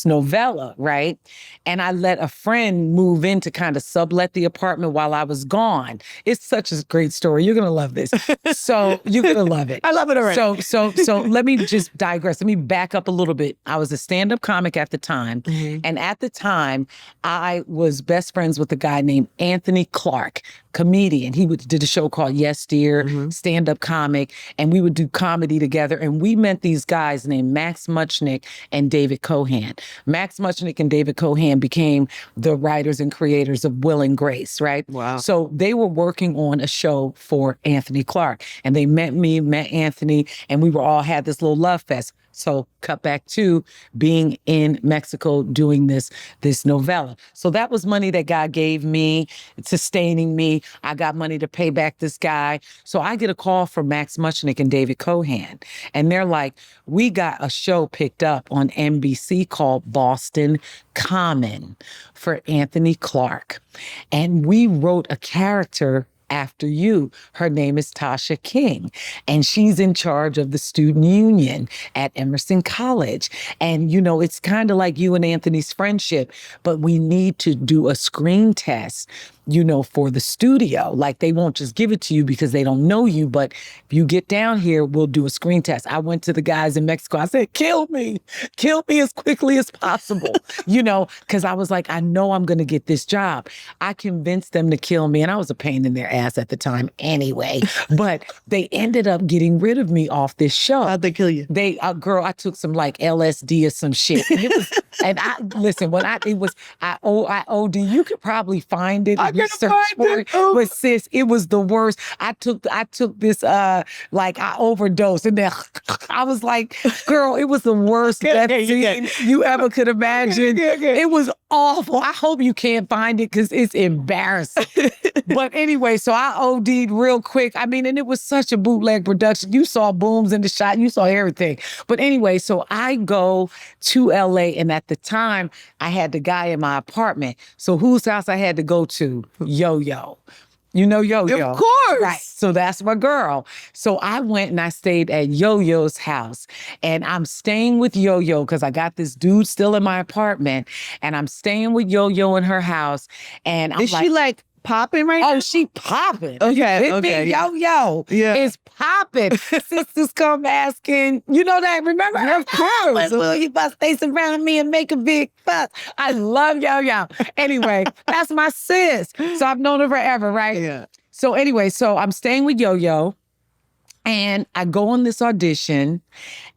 novella, right? And I let a friend move in to kind of sublet the apartment while I was gone. It's such a great story. You're gonna love this. So you're gonna love it. I love it already. So let me just digress. Let me back up a little bit. I was a stand-up comic at the time. And at the time, I was best friends with a guy named Anthony Clark, comedian. He did a show called Yes Dear, stand-up comic, and we would do comedy together. And we met these guys named Matt Max Muchnick and David Cohan. Max Muchnick and David Cohan became the writers and creators of Will and Grace, right? Wow. So they were working on a show for Anthony Clark, and they met me, met Anthony, and we were all had this little love fest. So cut back to being in Mexico doing this novella. So that was money that God gave me, sustaining me. I got money to pay back this guy. So I get a call from Max Muchnick and David Cohan. And they're like, we got a show picked up on NBC called Boston Common for Anthony Clark. And we wrote a character after you. Her name is Tasha King, and she's in charge of the student union at Emerson College. And, you know, it's kind of like you and Anthony's friendship, but we need to do a screen test, you know, for the studio. Like, they won't just give it to you because they don't know you, but if you get down here, we'll do a screen test. I went to the guys in Mexico. I said, kill me as quickly as possible, you know, because I was like, I know I'm going to get this job. I convinced them to kill me, and I was a pain in their ass at the time anyway, but they ended up getting rid of me off this show. How'd they kill you? Girl, I took some like LSD or some shit. And it was, and I, listen, I OD, you could probably find it. I You search for it. But sis, it was the worst. I took this, like I overdosed, and then I was like, girl, it was the worst death scene you ever could imagine. It was awful. I hope you can't find it because it's embarrassing. But anyway, so I OD'd real quick. I mean, and it was such a bootleg production. You saw booms in the shot. You saw everything. But anyway, so I go to LA, and at the time, I had the guy in my apartment. So whose house I had to go to? Yo-Yo. You know Yo-Yo? Of course. Right. So that's my girl. So I went and I stayed at Yo-Yo's house. And I'm staying with Yo-Yo because I got this dude still in my apartment. And I'm staying with Yo-Yo in her house. And I'm Is she like popping right now? Oh, she popping. Okay. Big Yo-Yo is popping. Sisters come asking, you know that, remember? Of course. Will you bust they surround me and make a big fuss? I love Yo-Yo. Anyway, that's my sis. So I've known her forever, right? Yeah. So anyway, so I'm staying with Yo-Yo, and I go on this audition,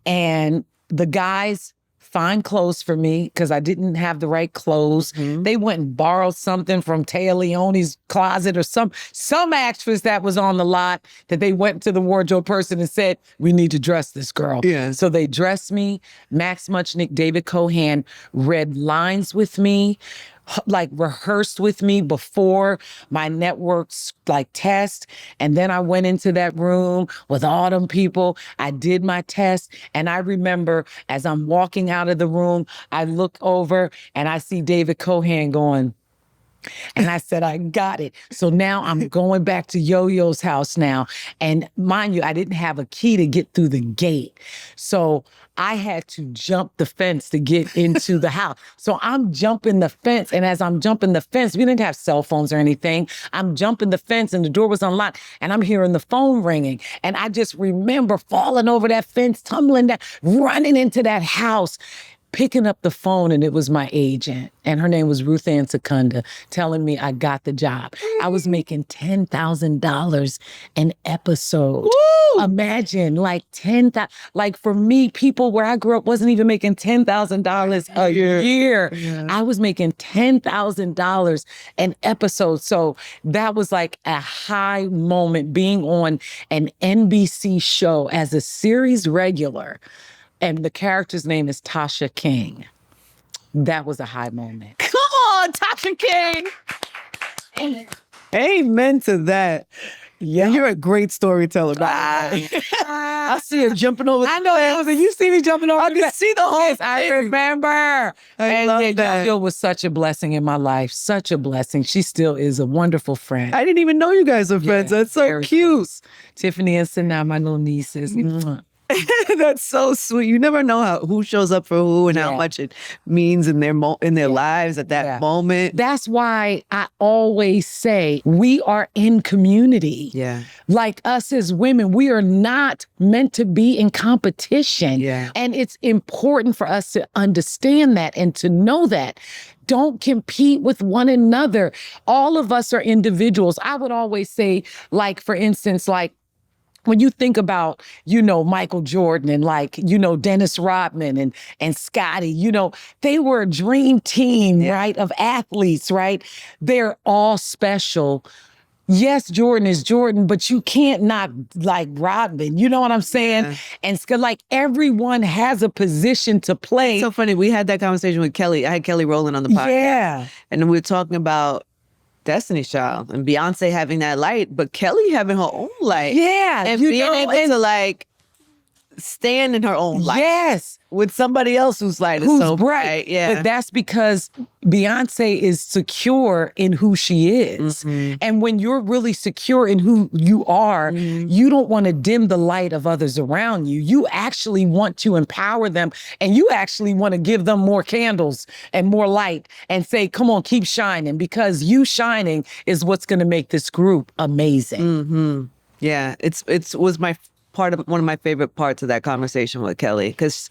and the guys find clothes for me because I didn't have the right clothes. Mm-hmm. They went and borrowed something from Taya Leone's closet or some actress that was on the lot that they went to the wardrobe person and said, we need to dress this girl. Yeah. So they dressed me. Max Muchnick, David Cohan read lines with me, like rehearsed with me before my network's like test. And then I went into that room with all them people. I did my test. And I remember as I'm walking out of the room, I look over and I see David Cohan going, and I said, I got it. So now I'm going back to Yo-Yo's house now. And mind you, I didn't have a key to get through the gate. So I had to jump the fence to get into the house. So I'm jumping the fence. And as I'm jumping the fence, we didn't have cell phones or anything. I'm jumping the fence and the door was unlocked and I'm hearing the phone ringing. And I just remember falling over that fence, tumbling down, running into that house, picking up the phone, and it was my agent. And her name was Ruth Ann Secunda, telling me I got the job. I was making $10,000 an episode. Woo! Imagine, like $10,000. Like for me, people where I grew up wasn't even making $10,000 a year. Yeah. I was making $10,000 an episode. So that was like a high moment, being on an NBC show as a series regular. And the character's name is Tasha King. That was a high moment. Come on, Tasha King. Amen to that. Yeah, you're a great storyteller. I see her jumping over. I know. You see me jumping over. I can see the whole thing. I remember. I love that. Yo was such a blessing in my life. Such a blessing. She still is a wonderful friend. I didn't even know you guys are friends. That's so cute. Close. Tiffany and Sana, my little nieces. That's so sweet. You never know who shows up for who and how much it means in their lives at that moment. That's why I always say we are in community. Yeah. Like us as women, we are not meant to be in competition. Yeah. And it's important for us to understand that and to know that. Don't compete with one another. All of us are individuals. I would always say, like, for instance, like, when you think about, Michael Jordan and like, Dennis Rodman and Scotty, they were a dream team, right, of athletes, right? They're all special. Yes, Jordan is Jordan, but you can't knock like Rodman. You know what I'm saying? Yeah. And it's like everyone has a position to play. It's so funny. We had that conversation with Kelly. I had Kelly Rowland on the podcast. Yeah. And we were talking about Destiny's Child and Beyonce having that light, but Kelly having her own light. Yeah. And being able to like stand in her own light. Yes. With somebody else whose light is so bright. Yeah. But that's because Beyonce is secure in who she is. Mm-hmm. And when you're really secure in who you are, you don't want to dim the light of others around you. You actually want to empower them, and you actually want to give them more candles and more light and say, come on, keep shining, because you shining is what's going to make this group amazing. Mm-hmm. Yeah. It was one of my favorite parts of that conversation with Kelly, because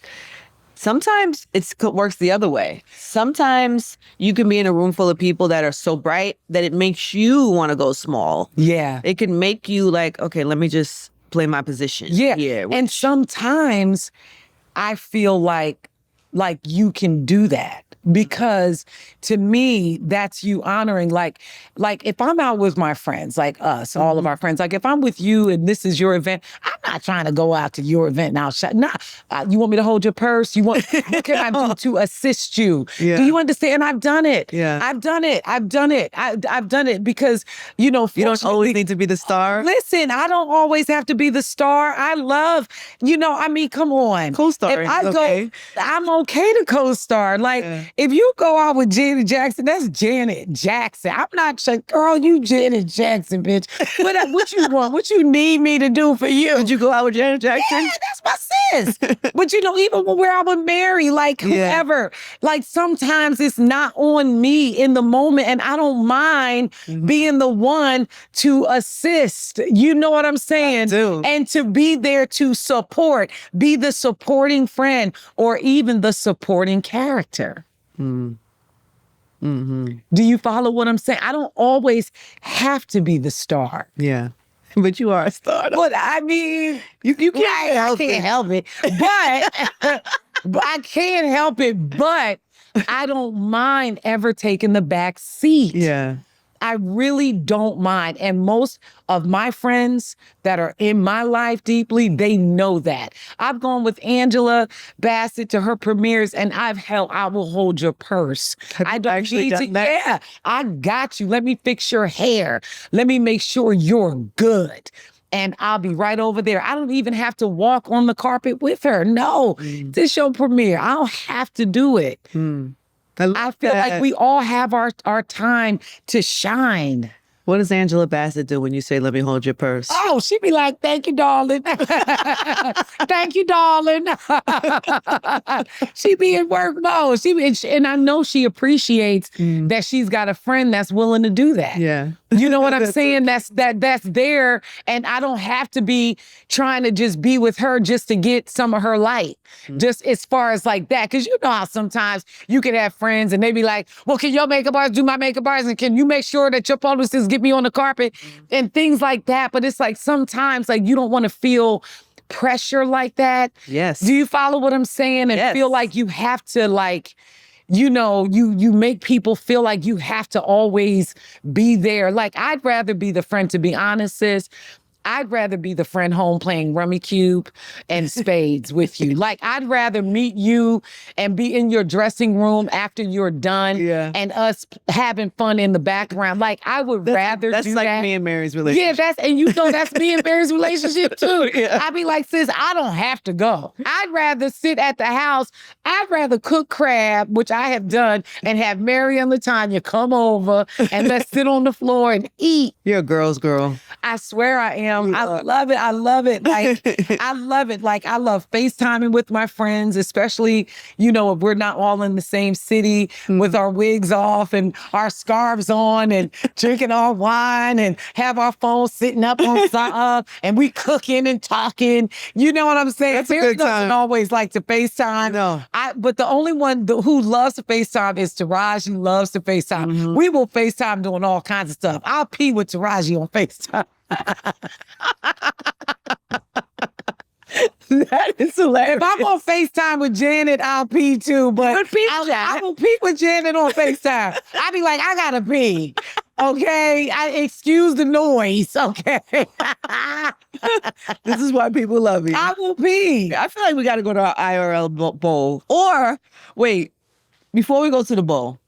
sometimes it works the other way. Sometimes you can be in a room full of people that are so bright that it makes you want to go small. Yeah. It can make you like, okay, let me just play my position. Yeah. And sometimes I feel like you can do that, because to me, that's you honoring, like if I'm out with my friends, like us, all of our friends, like if I'm with you and this is your event, I'm not trying to go out to your event now. You want me to hold your purse? What can I do to assist you? Yeah. Do you understand? I've done it. Yeah. I've done it. I've done it because, you don't always need to be the star. Listen, I don't always have to be the star. I love, come on. Co-star. If I okay. go, I'm okay to co-star. Like, if you go out with Janet Jackson, that's Janet Jackson. I'm not saying, girl, you Janet Jackson, bitch. What you want? What you need me to do for you? Did you go out with Janet Jackson? Yeah, that's my sis. But even when we're out with Mary, like whoever, like sometimes it's not on me in the moment, and I don't mind being the one to assist. You know what I'm saying? I do. And to be there to support, be the supporting friend, or even the supporting character. Mm-hmm. Do you follow what I'm saying? I don't always have to be the star. Yeah. But you are a star. But I mean, you can't help it. But I can't help it. But I don't mind ever taking the back seat. Yeah. I really don't mind. And most of my friends that are in my life deeply, they know that. I've gone with Angela Bassett to her premieres, and I will hold your purse. I don't actually need to. done that? Yeah, I got you. Let me fix your hair. Let me make sure you're good. And I'll be right over there. I don't even have to walk on the carpet with her. No, this your premiere. I don't have to do it. I feel like we all have our time to shine. What does Angela Bassett do when you say, let me hold your purse? Oh, she be like, thank you, darling. Thank you, darling. She be in work mode. And I know she appreciates that she's got a friend that's willing to do that. Yeah. You know what I'm saying? That's there. And I don't have to be trying to just be with her just to get some of her light. Just as far as like that. Because you know how sometimes you can have friends and they be like, well, can your makeup artist do my makeup artist? And can you make sure that your publicist get me on the carpet? And things like that. But it's like sometimes like you don't want to feel pressure like that. Yes. Do you follow what I'm saying? And feel like you have to like, you make people feel like you have to always be there. Like, I'd rather be the friend, to be honest, sis. I'd rather be the friend home playing Rummy Cube and spades with you. Like, I'd rather meet you and be in your dressing room after you're done and us having fun in the background. Like, I would rather do that. That's like me and Mary's relationship. Yeah, that's me and Mary's relationship too. I'd be like, sis, I don't have to go. I'd rather sit at the house. I'd rather cook crab, which I have done, and have Mary and LaTanya come over and let's sit on the floor and eat. You're a girl's girl. I swear I am. I love it. I love it. Like, I love it. Like, I love FaceTiming with my friends, especially, if we're not all in the same city with our wigs off and our scarves on and drinking our wine and have our phones sitting up on side and we cooking and talking. You know what I'm saying? That's a good time. Doesn't always like to FaceTime. No. But the only one who loves to FaceTime is Taraji. Loves to FaceTime. We will FaceTime doing all kinds of stuff. I'll pee with Taraji on FaceTime. That is hilarious. If I'm on FaceTime with Janet, I'll pee too, but Good pee, I Janet. will pee with Janet on FaceTime. I'll be like, I gotta pee. Okay? Excuse the noise. Okay? This is why people love you. I will pee. I feel like we got to go to our IRL bowl. Or, wait, before we go to the bowl,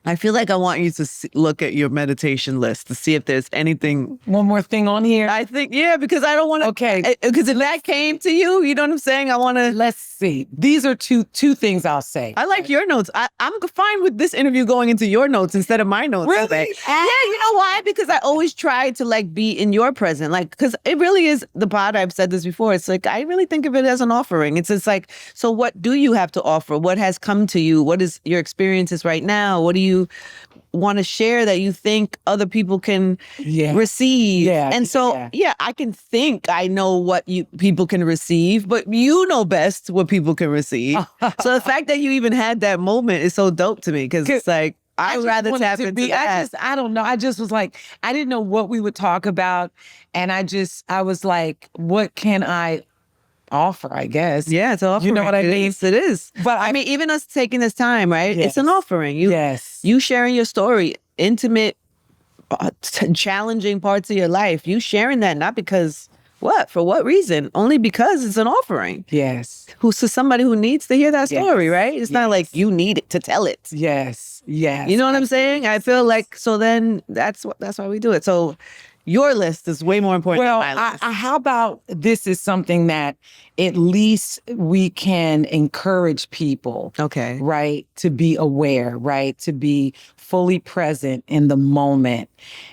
I feel like I want you to look at your meditation list to see if there's anything. One more thing on here. I think, yeah, because I don't want to. Okay. Because if that came to you, you know what I'm saying? I want to. Let's see. These are two things I'll say. I like your notes. I'm fine with this interview going into your notes instead of my notes. Really? Today. Yeah, you know why? Because I always try to like be in your present. Like, because it really is the pod. I've said this before. It's like, I really think of it as an offering. It's just like, so what do you have to offer? What has come to you? What is your experiences right now? What do you want to share that you think other people can receive? Yeah. And so, I can think I know what people can receive, but you know best what people can receive. So the fact that you even had that moment is so dope to me because it's like, I'd rather tap into that. I don't know. I just was like, I didn't know what we would talk about. And I was like, what can I offer, I guess. Yeah, it's an offering. You know what I mean? It is. But I mean, even us taking this time, right? Yes. It's an offering. You sharing your story, intimate, challenging parts of your life. You sharing that not because what? For what reason? Only because it's an offering. Yes. Who's to somebody who needs to hear that story, right? It's not like you need it to tell it. Yes. Yes. You know what I'm saying? I feel like so then that's why we do it. So your list is way more important than my list. How about this is something that at least we can encourage people, okay, right, to be aware, right, to be fully present in the moment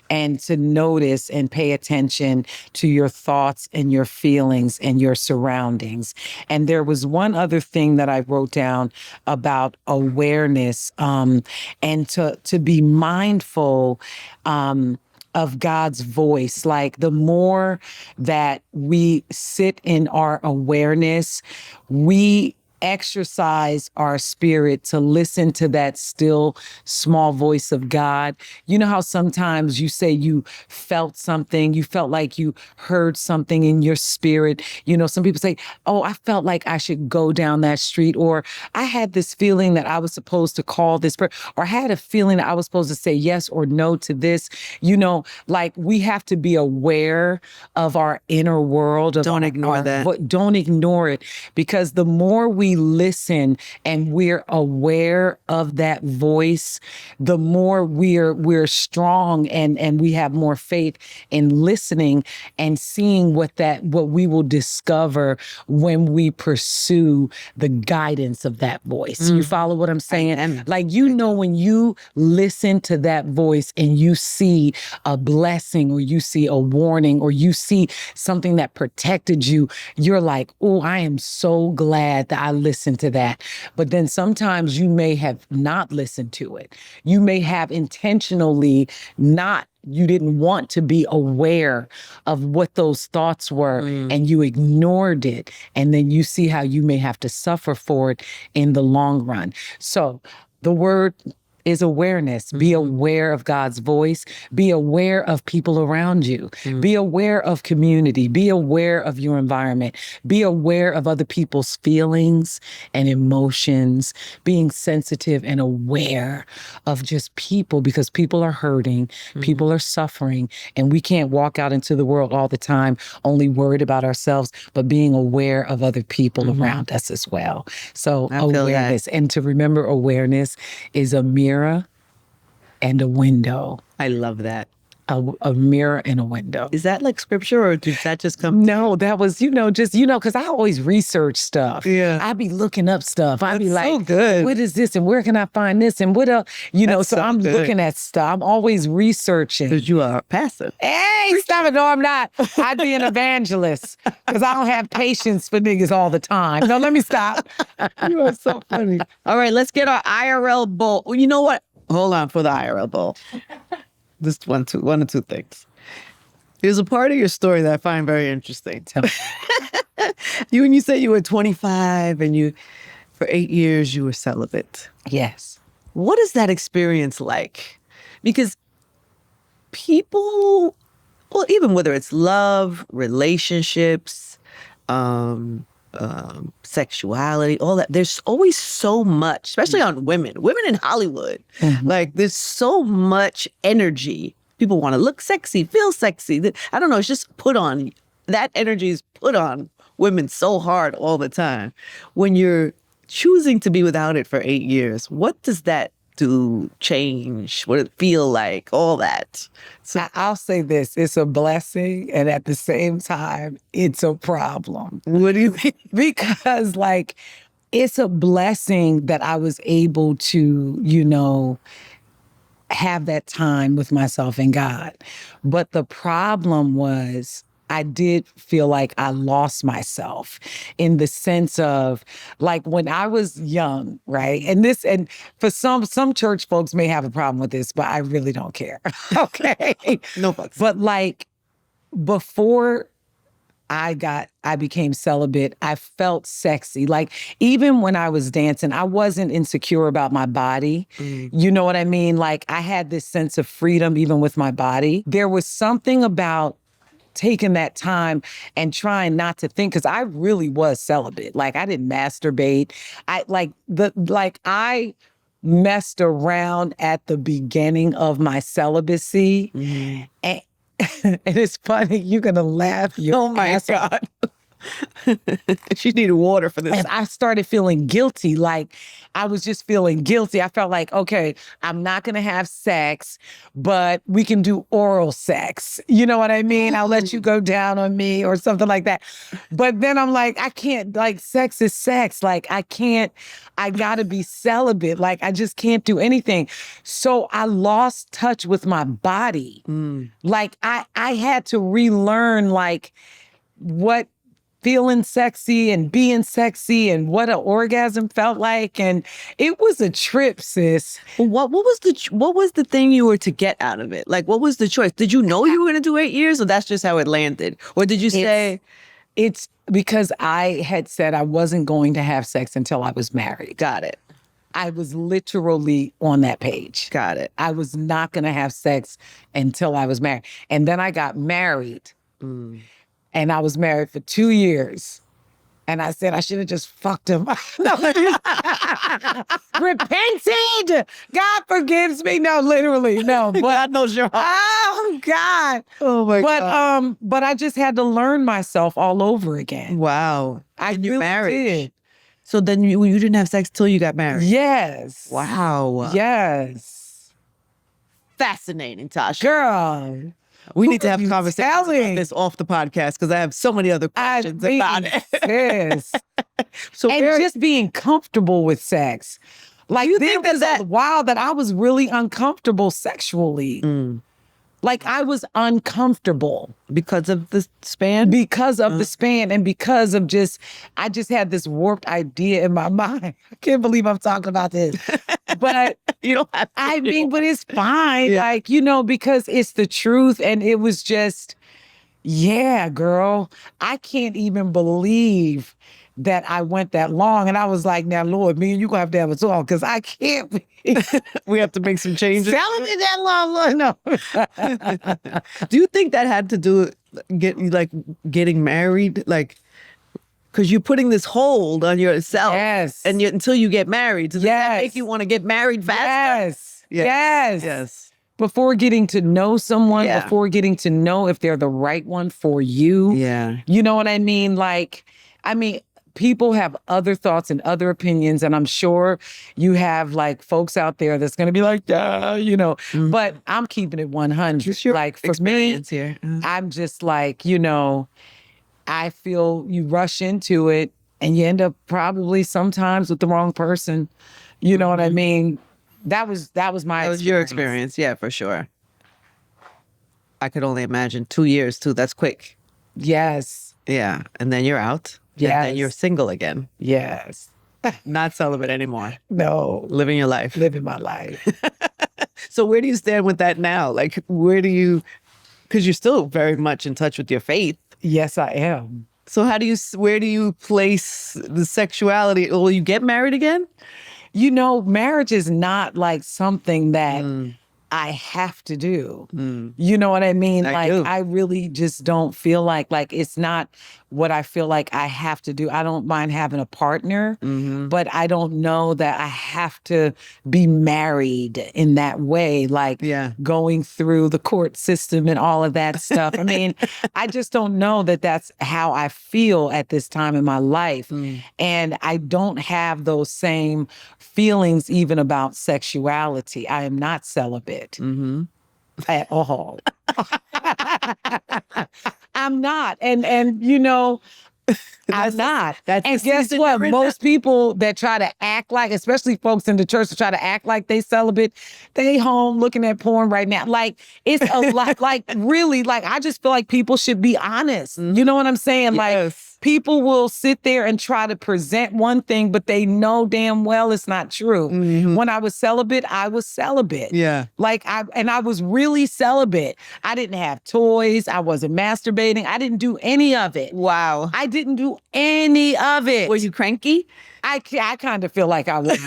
and to notice and pay attention to your thoughts and your feelings and your surroundings. And there was one other thing that I wrote down about awareness, and to be mindful of God's voice. Like the more that we sit in our awareness, we exercise our spirit to listen to that still small voice of God. You know how sometimes you say you felt something, you felt like you heard something in your spirit. You know, some people say, oh, I felt like I should go down that street, or I had this feeling that I was supposed to call this person, or I had a feeling that I was supposed to say yes or no to this. You know, like we have to be aware of our inner world. Don't ignore that. Don't ignore it, because the more we listen and we're aware of that voice, the more we're strong and we have more faith in listening and seeing what we will discover when we pursue the guidance of that voice. You follow what I'm saying? Like, you know, when you listen to that voice and you see a blessing or you see a warning or you see something that protected you, you're like, oh, I am so glad that I listened to that. But then sometimes you may have not listened to it. You may have intentionally you didn't want to be aware of what those thoughts were and you ignored it. And then you see how you may have to suffer for it in the long run. So the word is awareness. Be aware of God's voice. Be aware of people around you. Be aware of community. Be aware of your environment. Be aware of other people's feelings and emotions. Being sensitive and aware of just people, because people are hurting, people are suffering, and we can't walk out into the world all the time only worried about ourselves, but being aware of other people around us as well. So awareness, and to remember awareness is a mirror and a window. I love that. A mirror and a window. Is that like scripture, or did that just come? No, that was, because I always research stuff. Yeah. I'd be looking up stuff. I'd be like, so good. What is this? And where can I find this? And what else? So I'm looking at stuff. I'm always researching. Because you are a pastor. Hey, stop it. No, I'm not. I'd be an evangelist because I don't have patience for niggas all the time. No, let me stop. You are so funny. All right, let's get our IRL bowl. Well, you know what? Hold on for the IRL bowl. Just one or two things. There's a part of your story that I find very interesting. Tell me. When you said you were 25 and for 8 years, you were celibate. Yes. What is that experience like? Because people, well, even whether it's love, relationships, sexuality, all that. There's always so much, especially on women in Hollywood. Like there's so much energy. People want to look sexy, feel sexy. I don't know. It's just put on. That energy is put on women so hard all the time. When you're choosing to be without it for 8 years, what does that do? Change? What it feel like? All that. So I'll say this, it's a blessing, and at the same time, it's a problem. What do you mean? Because like, it's a blessing that I was able to, you know, have that time with myself and God. But the problem was, I did feel like I lost myself in the sense of like when I was young, right? And for some church folks may have a problem with this, but I really don't care. Okay. No fucks. But like before I became celibate, I felt sexy. Like even when I was dancing, I wasn't insecure about my body. You know what I mean? Like I had this sense of freedom even with my body. There was something about taking that time and trying not to think, because I really was celibate. Like I didn't masturbate. I messed around at the beginning of my celibacy. And, and it's funny, you're gonna laugh. Oh my God. She needed water for this. And I started feeling guilty. Like I was just feeling guilty. I felt like, okay, I'm not going to have sex, but we can do oral sex. You know what I mean? I'll let you go down on me or something like that. But then I'm like, I can't, like sex is sex. Like I got to be celibate. Like I just can't do anything. So I lost touch with my body. Like I had to relearn like what feeling sexy and being sexy and what an orgasm felt like. And it was a trip, sis. What was the thing you were to get out of it? Like, what was the choice? Did you know you were going to do 8 years, or that's just how it landed? Or did you say... It's because I had said I wasn't going to have sex until I was married. Got it. I was literally on that page. Got it. I was not going to have sex until I was married. And then I got married. And I was married for 2 years. And I said, I should have just fucked him. Repented. God forgives me. No, literally, no. But God knows your heart. Oh, God. Oh, my God. But I just had to learn myself all over again. Wow. And you really married. did. So then you didn't have sex till you got married? Yes. Wow. Yes. Fascinating, Tasha. Girl. We need to have conversations telling? about this off the podcast, because I have so many other questions about it. Yes. So and just being comfortable with sex. Like you there think was a while that I was really uncomfortable sexually. Like I was uncomfortable. Because of the span? Because of the span, and because of I just had this warped idea in my mind. I can't believe I'm talking about this. But you don't have to. I mean, but it's fine. Yeah. Like, you know, because it's the truth. And it was just, yeah, girl, I can't even believe that I went that long. And I was like, now, Lord, me and you gonna have to have a talk, because I can't be. We have to make some changes. Telling me that long, Lord, no. Do you think that had to do with getting married? Like, because you're putting this hold on yourself. Yes. And until you get married. Does that Yes. make you want to get married faster? Yes. Yes. Yes. Yes. Before getting to know someone, Yeah. before getting to know if they're the right one for you. Yeah. You know what I mean? Like, people have other thoughts and other opinions, and I'm sure you have like folks out there that's going to be like, you know, but I'm keeping it 100. Just your like for me, experience here. I'm just like, you know, I feel you rush into it and you end up probably sometimes with the wrong person. You know what I mean? That was my experience. That was your experience. Yeah, for sure. I could only imagine 2 years too. That's quick. Yes. Yeah. And then you're out. Yes. And then you're single again. Yes. Not celibate anymore. No. Living your life. Living my life. So where do you stand with that now? Like, where do you, because you're still very much in touch with your faith. Yes, I am. So where do you place the sexuality? Will you get married again? You know, marriage is not like something that I have to do. You know what I mean? I really just don't feel like it's not what I feel like I have to do. I don't mind having a partner, but I don't know that I have to be married in that way, going through the court system and all of that stuff. I mean, I just don't know that that's how I feel at this time in my life. And I don't have those same feelings even about sexuality. I am not celibate at all. I'm not. And you know, I'm not. And guess what? Most people that try to act like, especially folks in the church that try to act like they celibate, they home looking at porn right now. Like, it's a lot, like, really, like, I just feel like people should be honest. You know what I'm saying? Like, people will sit there and try to present one thing, but they know damn well it's not true. When I was celibate, I was celibate. Yeah. Like, I was really celibate. I didn't have toys. I wasn't masturbating. I didn't do any of it. Wow. I didn't do any of it. Were you cranky? I kind of feel like I was.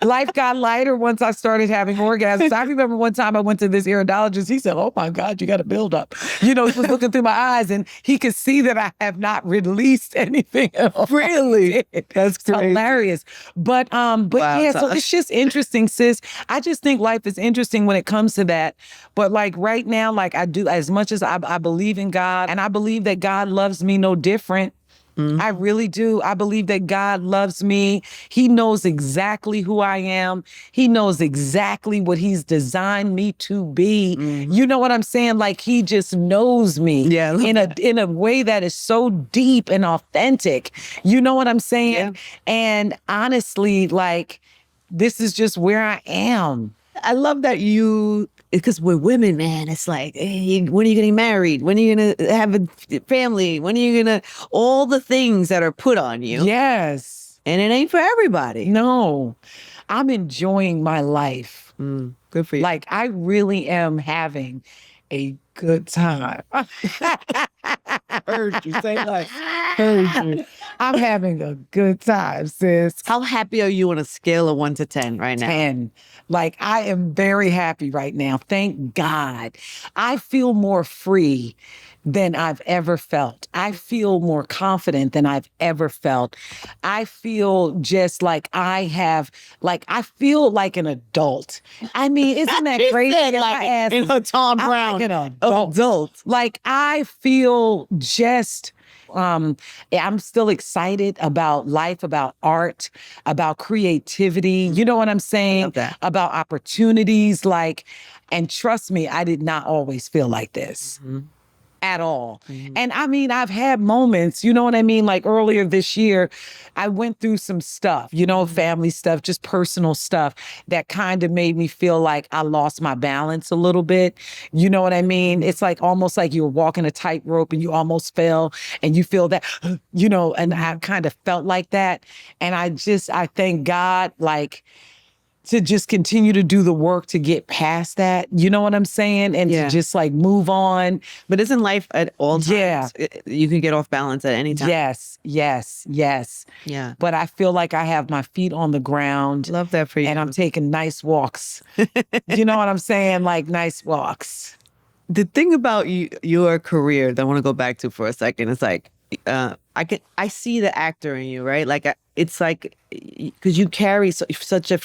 Life got lighter once I started having orgasms. I remember one time I went to this iridologist. He said, "Oh my God, you got a buildup." You know, he was looking through my eyes and he could see that I have not released anything at all. Really? That's crazy. Hilarious. But wow, yeah, so it's just interesting, sis. I just think life is interesting when it comes to that. But like right now, like I do, as much as I believe in God, and I believe that God loves me no different. I really do. I believe that God loves me. He knows exactly who I am. He knows exactly what he's designed me to be. You know what I'm saying? Like, he just knows me in a way that is so deep and authentic. You know what I'm saying? Yeah. And honestly, like, this is just where I am. I love that because we're women, man. It's like, hey, when are you getting married? When are you going to have a family? When are you going to, all the things that are put on you. Yes. And it ain't for everybody. No, I'm enjoying my life. Good for you. Like, I really am having a good time. Heard you say like, heard you. I'm having a good time, sis. How happy are you on a scale of 1 to 10 right now? 10. Like, I am very happy right now. Thank God. I feel more free than I've ever felt. I feel more confident than I've ever felt. I feel just like I feel like an adult. I mean, isn't that crazy? Like in her Tom Brown. Like an adult. Like, I feel just... I'm still excited about life, about art, about creativity. You know what I'm saying? About opportunities. Like, and trust me, I did not always feel like this. At all. And I mean, I've had moments, you know what I mean? Like earlier this year, I went through some stuff, you know, family stuff, just personal stuff that kind of made me feel like I lost my balance a little bit. You know what I mean? It's like almost like you were walking a tightrope and you almost fell and you feel that, you know, and I kind of felt like that. And I thank God, like, to just continue to do the work to get past that. You know what I'm saying? And to just like move on. But isn't life at all times? You can get off balance at any time. Yes. Yeah. But I feel like I have my feet on the ground. Love that for you. And I'm taking nice walks. You know what I'm saying? Like, nice walks. The thing about your career that I want to go back to for a second is like, I see the actor in you, right? Like, it's like, because you carry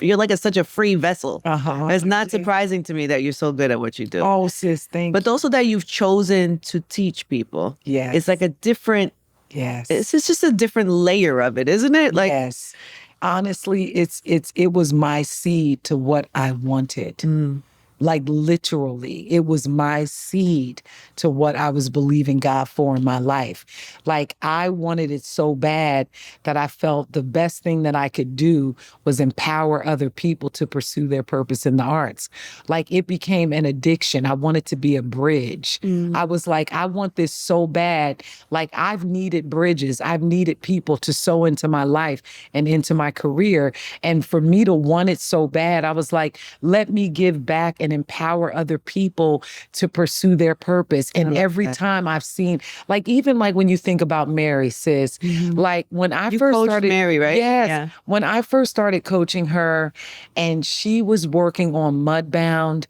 you're like such a free vessel. It's not surprising to me that you're so good at what you do. Oh, sis, thank you. But also that you've chosen to teach people. Yes. It's like a different, it's just a different layer of it, isn't it? Like, yes. Honestly, it was my seed to what I wanted. Like, literally, it was my seed to what I was believing God for in my life. Like, I wanted it so bad that I felt the best thing that I could do was empower other people to pursue their purpose in the arts. Like, it became an addiction. I wanted to be a bridge. I was like, I want this so bad. Like, I've needed bridges. I've needed people to sow into my life and into my career. And for me to want it so bad, I was like, let me give back and and empower other people to pursue their purpose. And every time I've seen, like, even like when you think about Mary, sis, like when I You first coached started, Mary, right? Yes. Yeah. When I first started coaching her and she was working on Mudbound,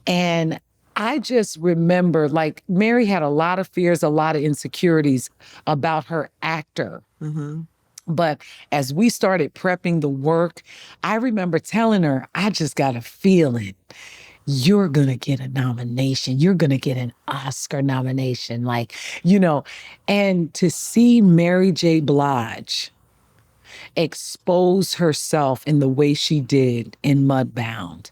and I just remember, like, Mary had a lot of fears, a lot of insecurities about her actor. But as we started prepping the work, I remember telling her, I just got a feeling you're going to get a nomination. You're going to get an Oscar nomination. Like, and to see Mary J. Blige expose herself in the way she did in Mudbound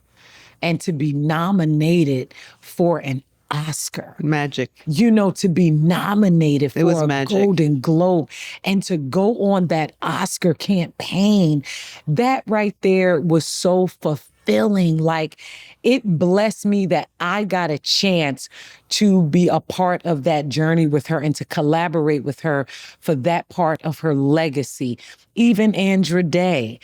and to be nominated for an Oscar. Magic. To be nominated for was a magic. Golden Globe and to go on that Oscar campaign, that right there was so fulfilling. Like, it blessed me that I got a chance to be a part of that journey with her and to collaborate with her for that part of her legacy. Even Andra Day,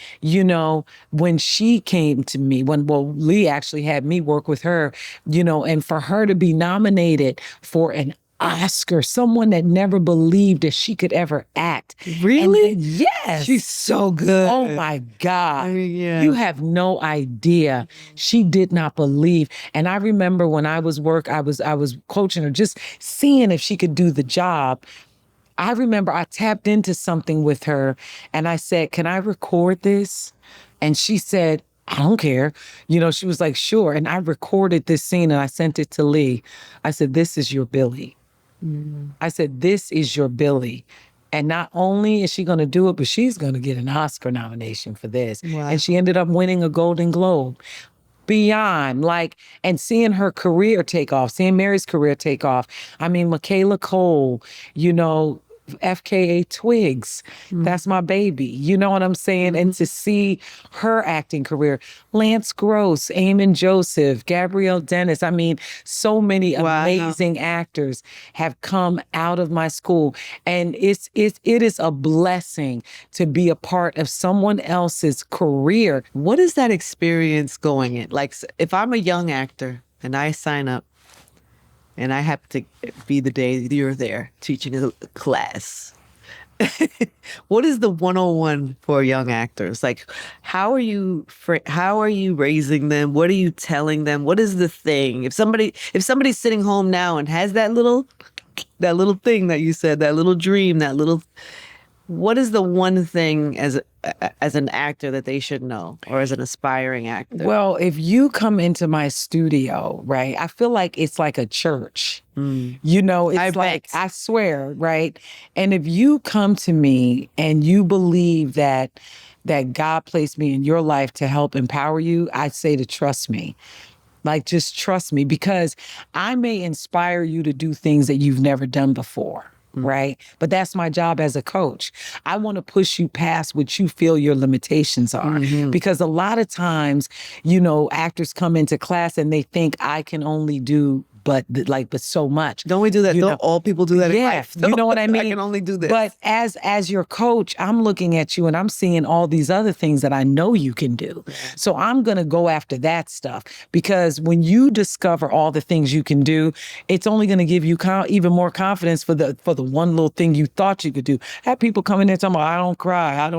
when she came to me, Lee actually had me work with her, and for her to be nominated for an Oscar, someone that never believed that she could ever act. Really? Yes. She's so good. Oh my God. Yeah. You have no idea. She did not believe. And I remember when I was coaching her, just seeing if she could do the job. I remember I tapped into something with her and I said, can I record this? And she said, I don't care. She was like, sure. And I recorded this scene and I sent it to Lee. I said, this is your Billy. I said, this is your Billy. And not only is she going to do it, but she's going to get an Oscar nomination for this. Wow. And she ended up winning a Golden Globe. Beyond, and seeing her career take off, seeing Mary's career take off. I mean, Michaela Cole, FKA Twigs, that's my baby. You know what I'm saying? And to see her acting career, Lance Gross, Eamon Joseph, Gabrielle Dennis. I mean, so many amazing actors have come out of my school. And it is a blessing to be a part of someone else's career. What is that experience going in? Like, if I'm a young actor and I sign up, and I happen to be the day you're there teaching a class. What is the 101 for young actors? Like, how are you raising them? What are you telling them? What is the thing? If somebody's sitting home now and has that little thing that you said, that little dream, what is the one thing as an actor that they should know, or as an aspiring actor? Well, if you come into my studio, right, I feel like it's like a church. It's I swear, right? And if you come to me and you believe that God placed me in your life to help empower you, I say to trust me. Like, just trust me, because I may inspire you to do things that you've never done before. Right? But that's my job as a coach. I want to push you past what you feel your limitations are. Because a lot of times, actors come into class and they think I can only do but so much. Don't we do that? Don't all people do that in life? You know what I mean? I can only do this. But as your coach, I'm looking at you and I'm seeing all these other things that I know you can do. So I'm going to go after that stuff, because when you discover all the things you can do, it's only going to give you even more confidence for the one little thing you thought you could do. I have people coming in talking about, I don't cry.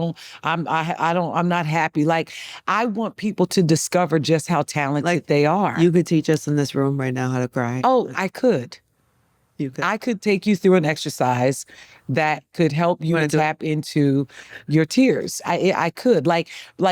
I'm not happy. Like, I want people to discover just how talented they are. You could teach us in this room right now how to cry. Oh, I could. You could. I could take you through an exercise that could help you tap into your tears. I could. Like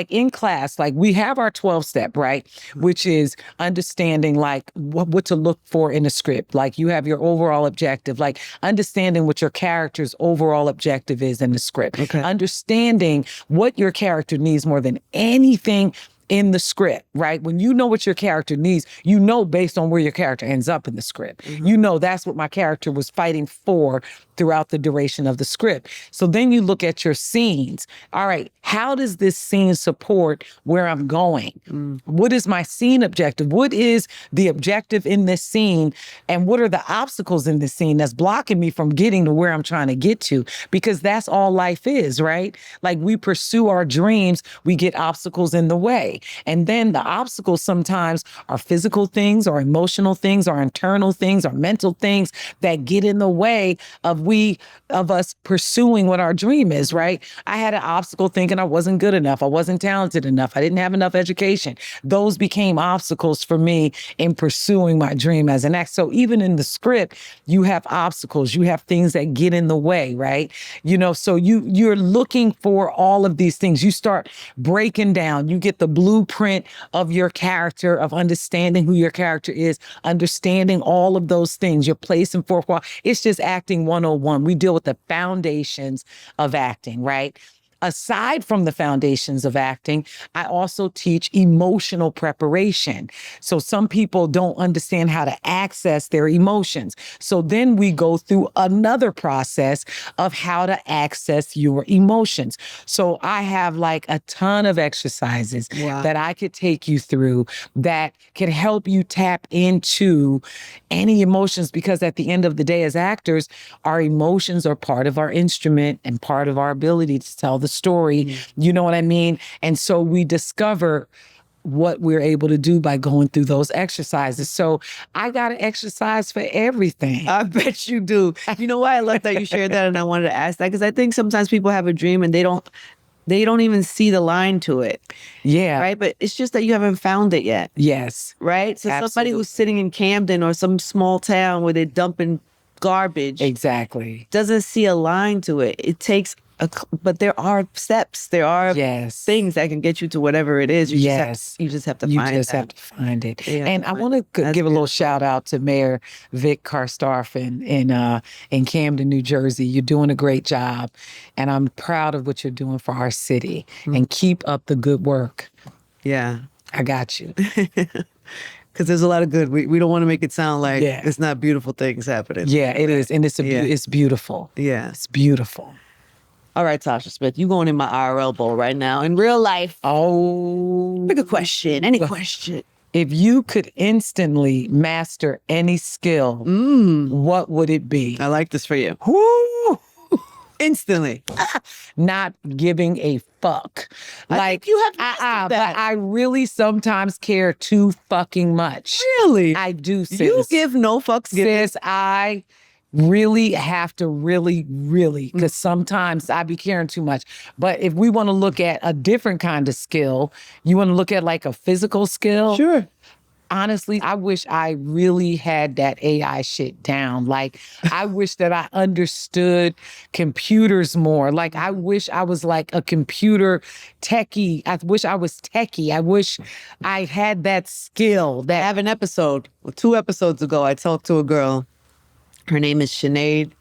in class, like we have our 12-step, right? Which is understanding like what to look for in a script. Like you have your overall objective, like understanding what your character's overall objective is in the script. Okay. Understanding what your character needs more than anything in the script, right? When you know what your character needs, you know based on where your character ends up in the script. You know that's what my character was fighting for throughout the duration of the script. So then you look at your scenes. All right, how does this scene support where I'm going? What is my scene objective? What is the objective in this scene? And what are the obstacles in this scene that's blocking me from getting to where I'm trying to get to? Because that's all life is, right? Like we pursue our dreams, we get obstacles in the way. And then the obstacles sometimes are physical things or emotional things or internal things or mental things that get in the way of us pursuing what our dream is, right? I had an obstacle thinking I wasn't good enough. I wasn't talented enough. I didn't have enough education. Those became obstacles for me in pursuing my dream as an actor. So even in the script, you have obstacles, you have things that get in the way, right? So you're looking for all of these things. You start breaking down, you get the blueprint of your character, of understanding who your character is, understanding all of those things, your place and fourth wall. It's just acting 101. We deal with the foundations of acting, right? Aside from the foundations of acting, I also teach emotional preparation. So some people don't understand how to access their emotions. So then we go through another process of how to access your emotions. So I have like a ton of exercises that I could take you through that can help you tap into any emotions, because at the end of the day, as actors, our emotions are part of our instrument and part of our ability to tell the story. You know what I mean? And so we discover what we're able to do by going through those exercises. So I got to exercise for everything. I bet you do. You know why I love that you shared that, and I wanted to ask that, because I think sometimes people have a dream and they don't even see the line to it. Yeah. Right? But it's just that you haven't found it yet. Yes. Right? So Absolutely. somebody who's sitting in Camden or some small town where they're dumping garbage Exactly. doesn't see a line to it. It takes but there are steps. There are things that can get you to whatever it is. You just have to find it. You just have to find it. Yeah, and I want to give a little shout out to Mayor Vic Karstarf in Camden, New Jersey. You're doing a great job. And I'm proud of what you're doing for our city. And keep up the good work. Yeah. I got you. Because there's a lot of good. We don't want to make it sound like it's not beautiful things happening. Yeah, it is. And it's beautiful. Yeah. It's beautiful. All right, Tasha Smith, you going in my IRL bowl right now. In real life. Oh. Pick a question. Any question. If you could instantly master any skill, what would it be? I like this for you. Woo! Instantly. Not giving a fuck. Like you have that. But I really sometimes care too fucking much. Really? I do, sis. You give no fucks. Sis, I really have to really, because sometimes I be caring too much. But if we want to look at a different kind of skill, you want to look at like a physical skill? Sure. Honestly, I wish I really had that AI shit down. Like, I wish that I understood computers more. Like, I wish I was like a computer techie. I wish I was techie. I wish I had that skill. I have an episode, 2 episodes ago, I talked to a girl. Her name is Sinead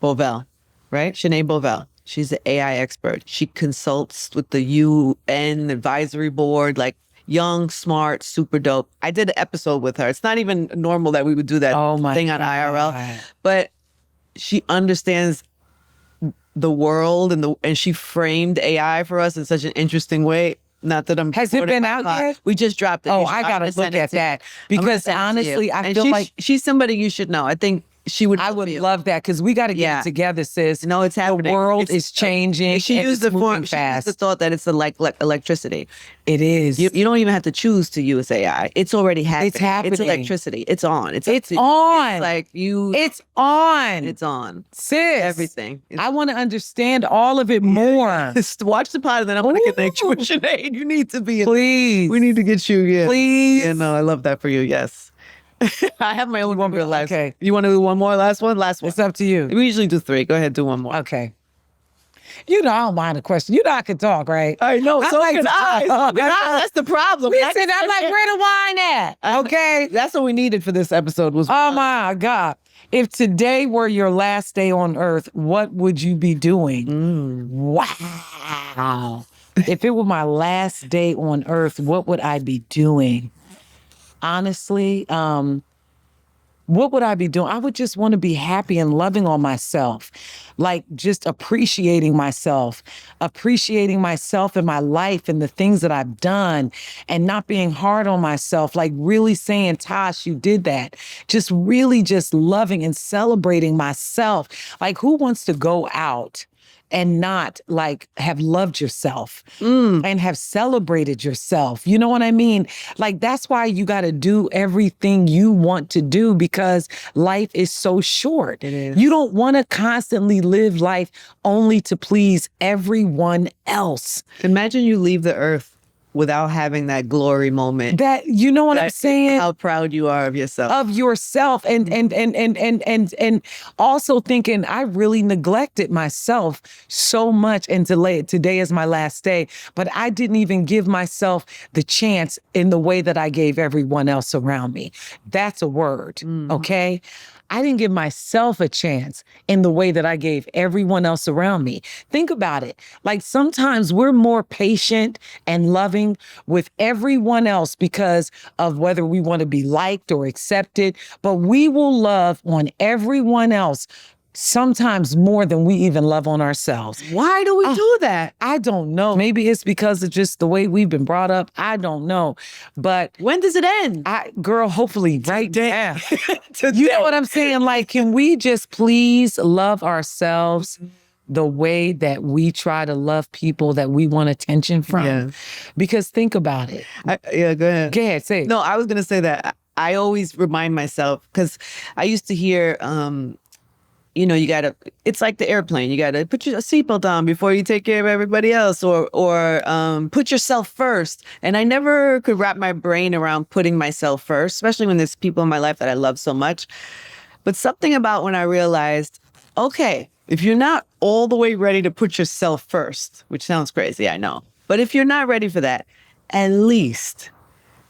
Bovell, right? Sinead Bovell. She's an AI expert. She consults with the UN advisory board, like young, smart, super dope. I did an episode with her. It's not even normal that we would do that thing on IRL, but she understands the world and she framed AI for us in such an interesting way. Not that I'm. Has it been out yet? We just dropped it. Oh, I gotta look at that, because honestly, I feel like she's somebody you should know. I think she would. I would love that, because we got to get it together, sis. No, it's happening. The world is changing. She used the form. She used the thought that it's like electricity. It is. You don't even have to choose to use AI. It's already happening. It's happening. It's electricity. It's on. It's on. It's like you. It's on. It's on. Sis. Everything. I want to understand all of it more. Watch the pod, and then I want to connect you with Sinead. You need to be. Please. We need to get you. Yeah. Please. Yeah. No, I love that for you. Yes. I have my own one for last. Okay. You want to do one more? Last one? Last one. It's up to you. We usually do 3. Go ahead, do one more. Okay. You know, I don't mind a question. You know I can talk, right? I know. So like can I. That's the problem. Listen, I'm like, where the wine at? Okay. That's what we needed for this episode was. Oh my God. If today were your last day on earth, what would you be doing? Wow. If it were my last day on earth, what would I be doing? Honestly, what would I be doing? I would just want to be happy and loving on myself, like just appreciating myself in my life and the things that I've done, and not being hard on myself, like really saying, Tosh, you did that. Just really just loving and celebrating myself. Like, who wants to go out and not like have loved yourself and have celebrated yourself. You know what I mean? Like, that's why you got to do everything you want to do, because life is so short. It is. You don't want to constantly live life only to please everyone else. Imagine you leave the earth without having that glory moment. That, you know what I'm saying? How proud you are of yourself. Of yourself, and also thinking, I really neglected myself so much, and today is my last day, but I didn't even give myself the chance in the way that I gave everyone else around me. That's a word, okay? I didn't give myself a chance in the way that I gave everyone else around me. Think about it. Like, sometimes we're more patient and loving with everyone else because of whether we want to be liked or accepted, but we will love on everyone else sometimes more than we even love on ourselves. Why do we do that? I don't know. Maybe it's because of just the way we've been brought up. I don't know. But when does it end? Girl, hopefully right now. You know what I'm saying? Like, can we just please love ourselves the way that we try to love people that we want attention from? Yeah. Because think about it. Yeah, go ahead. Go ahead, say it. No, I was going to say that I always remind myself, because I used to hear, you know, it's like the airplane. You got to put your seatbelt on before you take care of everybody else, or put yourself first. And I never could wrap my brain around putting myself first, especially when there's people in my life that I love so much. But something about when I realized, okay, if you're not all the way ready to put yourself first, which sounds crazy, I know. But if you're not ready for that, at least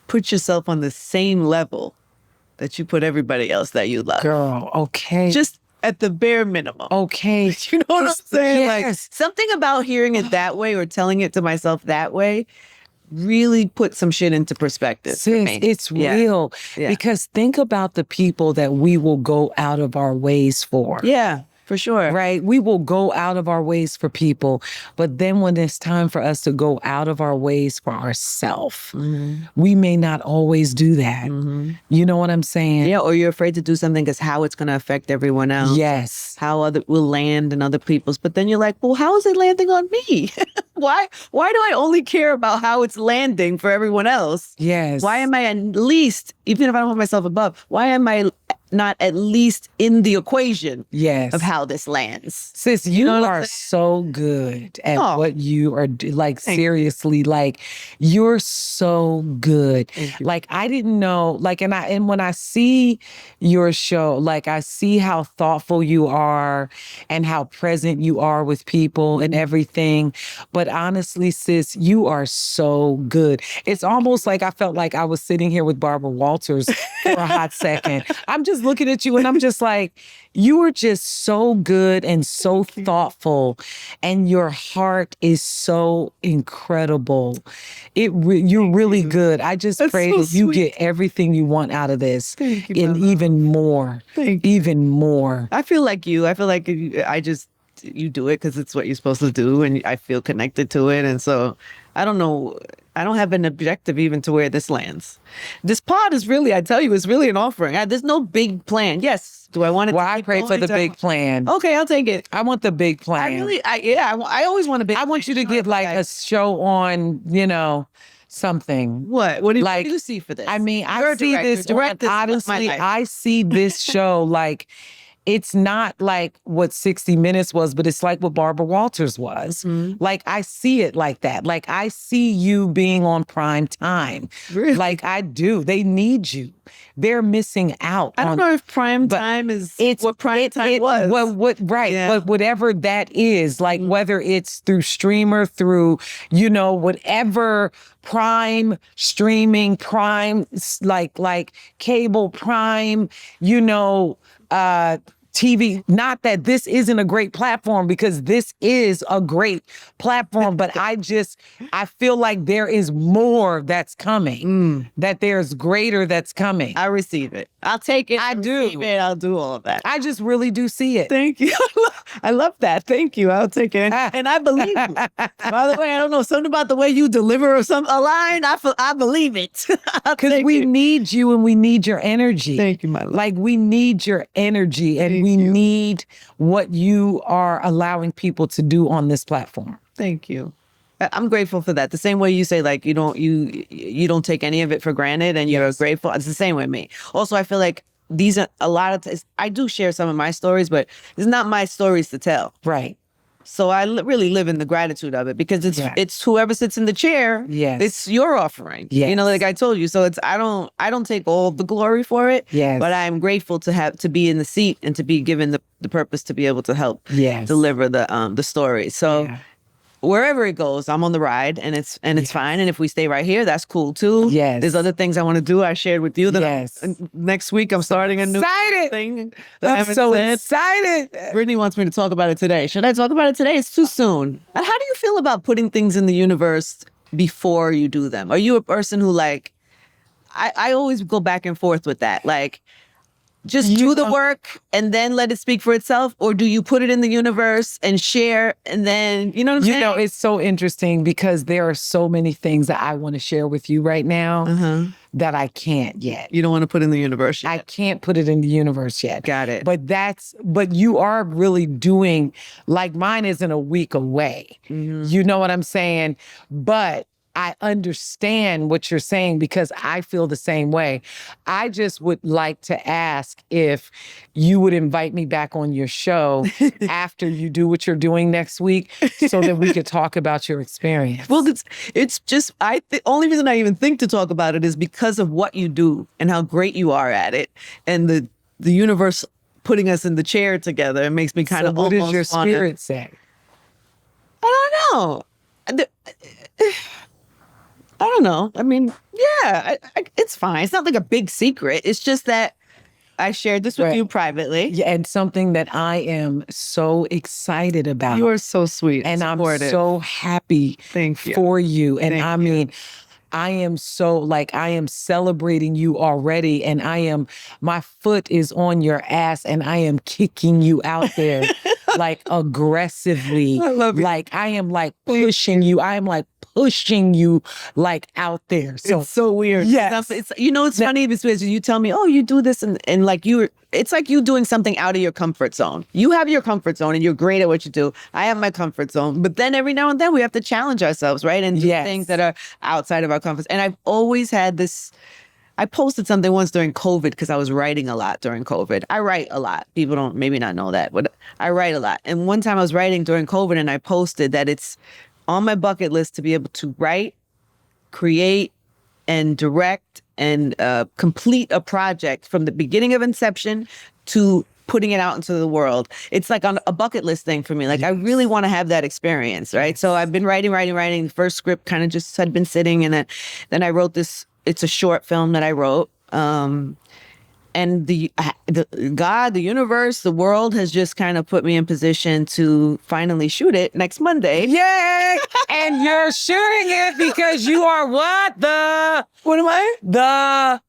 put yourself on the same level that you put everybody else that you love. Girl, okay. Just at the bare minimum. Okay. You know what I'm saying? Yes. Like, something about hearing it that way or telling it to myself that way really put some shit into perspective. Sis, it's real. Yeah. Because think about the people that we will go out of our ways for. Yeah, for sure. Right? We will go out of our ways for people. But then when it's time for us to go out of our ways for ourselves, we may not always do that. You know what I'm saying? Yeah, or you're afraid to do something because how it's going to affect everyone else. Yes. How other will land in other people's. But then you're like, well, how is it landing on me? Why do I only care about how it's landing for everyone else? Yes. Why am I at least, even if I don't put myself above, why am I not at least in the equation of how this lands? Sis, you are so good at what you are doing. Like, seriously, like, you're so good. Like, I didn't know, like, and when I see your show, like, I see how thoughtful you are and how present you are with people and everything. But honestly, sis, you are so good. It's almost like I felt like I was sitting here with Barbara Walters for a hot second. I'm just looking at you and I'm just like, you are just so good and so thoughtful, and your heart is so incredible. You're really good. I just pray that you get everything you want out of this. Thank you, and even more. Even more. I feel like you. I feel like you do it because it's what you're supposed to do, and I feel connected to it. And so I don't know. I don't have an objective even to where this lands. This pod is really, I tell you, it's really an offering. There's no big plan. Yes. Do I want it? Well, I pray for the big plan. Okay, I'll take it. I want the big plan. I always want a big. I want you to get like a show on, something. What do you see for this? I mean, I see this. Honestly, I see this show like, it's not like what 60 Minutes was, but it's like what Barbara Walters was. Like, I see it like that. Like, I see you being on prime time. Really? Like, I do. They need you. They're missing out. I don't know if prime time is what prime time was. Right. Yeah. But whatever that is, like, whether it's through streamer, through, whatever prime streaming, prime, like cable, prime, TV, not that this isn't a great platform, because this is a great platform, but I feel like there is more that's coming, that there's greater that's coming. I receive it. I'll take it. I do. I'll do all of that. I just really do see it. Thank you. I love that. Thank you. I'll take it. And I believe you. By the way, I don't know, something about the way you deliver or a line, I believe it. Because we need you and we need your energy. Thank you, my love. Like, we need your energy, and we need what you are allowing people to do on this platform. Thank you. I'm grateful for that. The same way you say, like, you don't take any of it for granted and you're grateful. It's the same with me. Also, I feel like these are a lot of times, I do share some of my stories, but it's not my stories to tell. Right. So I really live in the gratitude of it because it's whoever sits in the chair. Yes. It's your offering. Yes. You know, like I told you. So I don't take all the glory for it. Yes. But I'm grateful to be in the seat and to be given the purpose to be able to help deliver the story. So wherever it goes, I'm on the ride and it's fine. And if we stay right here, that's cool too. Yes. There's other things I want to do. I shared with you that next week I'm starting a new thing. I'm so excited. Brittany wants me to talk about it today. Should I talk about it today? It's too soon. And how do you feel about putting things in the universe before you do them? Are you a person who like, I always go back and forth with that. Like, just do the work and then let it speak for itself? Or do you put it in the universe and share and then, you know what I'm saying? You know, it's so interesting because there are so many things that I want to share with you right now that I can't yet. You don't want to put in the universe yet? I can't put it in the universe yet. Got it. But you are really doing, like mine isn't a week away. You know what I'm saying? But I understand what you're saying because I feel the same way. I just would like to ask if you would invite me back on your show after you do what you're doing next week so that we could talk about your experience. Well, it's just, the only reason I even think to talk about it is because of what you do and how great you are at it. And the universe putting us in the chair together, it makes me kind of what does your spirit say? I don't know. I don't know. I mean, it's fine. It's not like a big secret. It's just that I shared this with you privately. Yeah, and something that I am so excited about. You are so sweet. And supportive. I'm so happy for you. And I mean, I am celebrating you already. And my foot is on your ass and I am kicking you out there like aggressively. I love you. Like I am like pushing you. I am like pushing you like out there. So it's so weird. Yes. It's funny because you tell me, oh, you do this and like it's like you doing something out of your comfort zone. You have your comfort zone and you're great at what you do. I have my comfort zone. But then every now and then we have to challenge ourselves, right? And do things that are outside of our comfort. And I've always had this. I posted something once during COVID because I was writing a lot during COVID. I write a lot. People don't maybe not know that, but I write a lot. And one time I was writing during COVID and I posted that it's on my bucket list to be able to write, create, and direct and complete a project from the beginning of inception to putting it out into the world. It's like on a bucket list thing for me. Like I really want to have that experience, right? So I've been writing. The first script kind of just had been sitting, and then I wrote this. It's a short film that I wrote. And the God, the universe, the world has just kind of put me in position to finally shoot it next Monday. Yay! And you're shooting it because you are what? What am I? The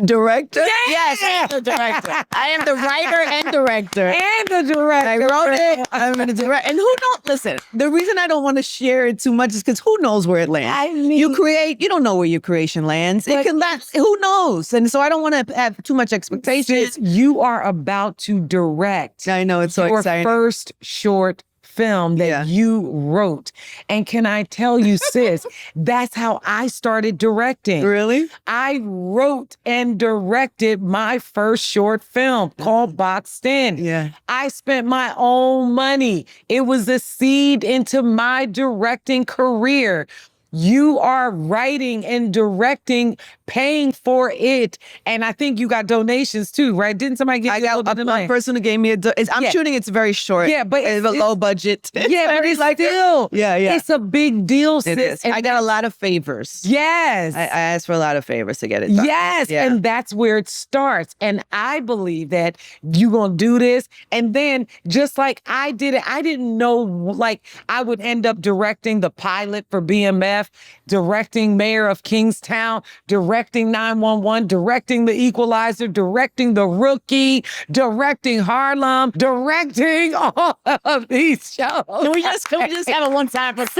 director? Yeah! Yes, I'm the director. I am the writer and director. And the director. I wrote it. I'm going to direct. And who knows? Listen, the reason I don't want to share it too much is because who knows where it lands? I mean, you don't know where your creation lands. It can land. Who knows? And so I don't want to have too much expectations. You are about to direct. I know, it's so exciting. Your first short film that you wrote. And can I tell you, sis, that's how I started directing. Really? I wrote and directed my first short film called Boxed In. Yeah. I spent my own money. It was a seed into my directing career. You are writing and directing, paying for it. And I think you got donations too, right? Didn't somebody give you a person who gave me I'm shooting it's very short. Yeah, but it's a low budget. Yeah, but it's like still. Yeah. It's a big deal, sis. It is. And I got a lot of favors. Yes. I asked for a lot of favors to get it done. Yes. Yeah. And that's where it starts. And I believe that you're going to do this. And then just like I did it, I didn't know like I would end up directing the pilot for BMF, directing Mayor of Kingstown, directing directing 911, directing The Equalizer, directing The Rookie, directing Harlem, directing all of these shows. Can we just have a one time for Just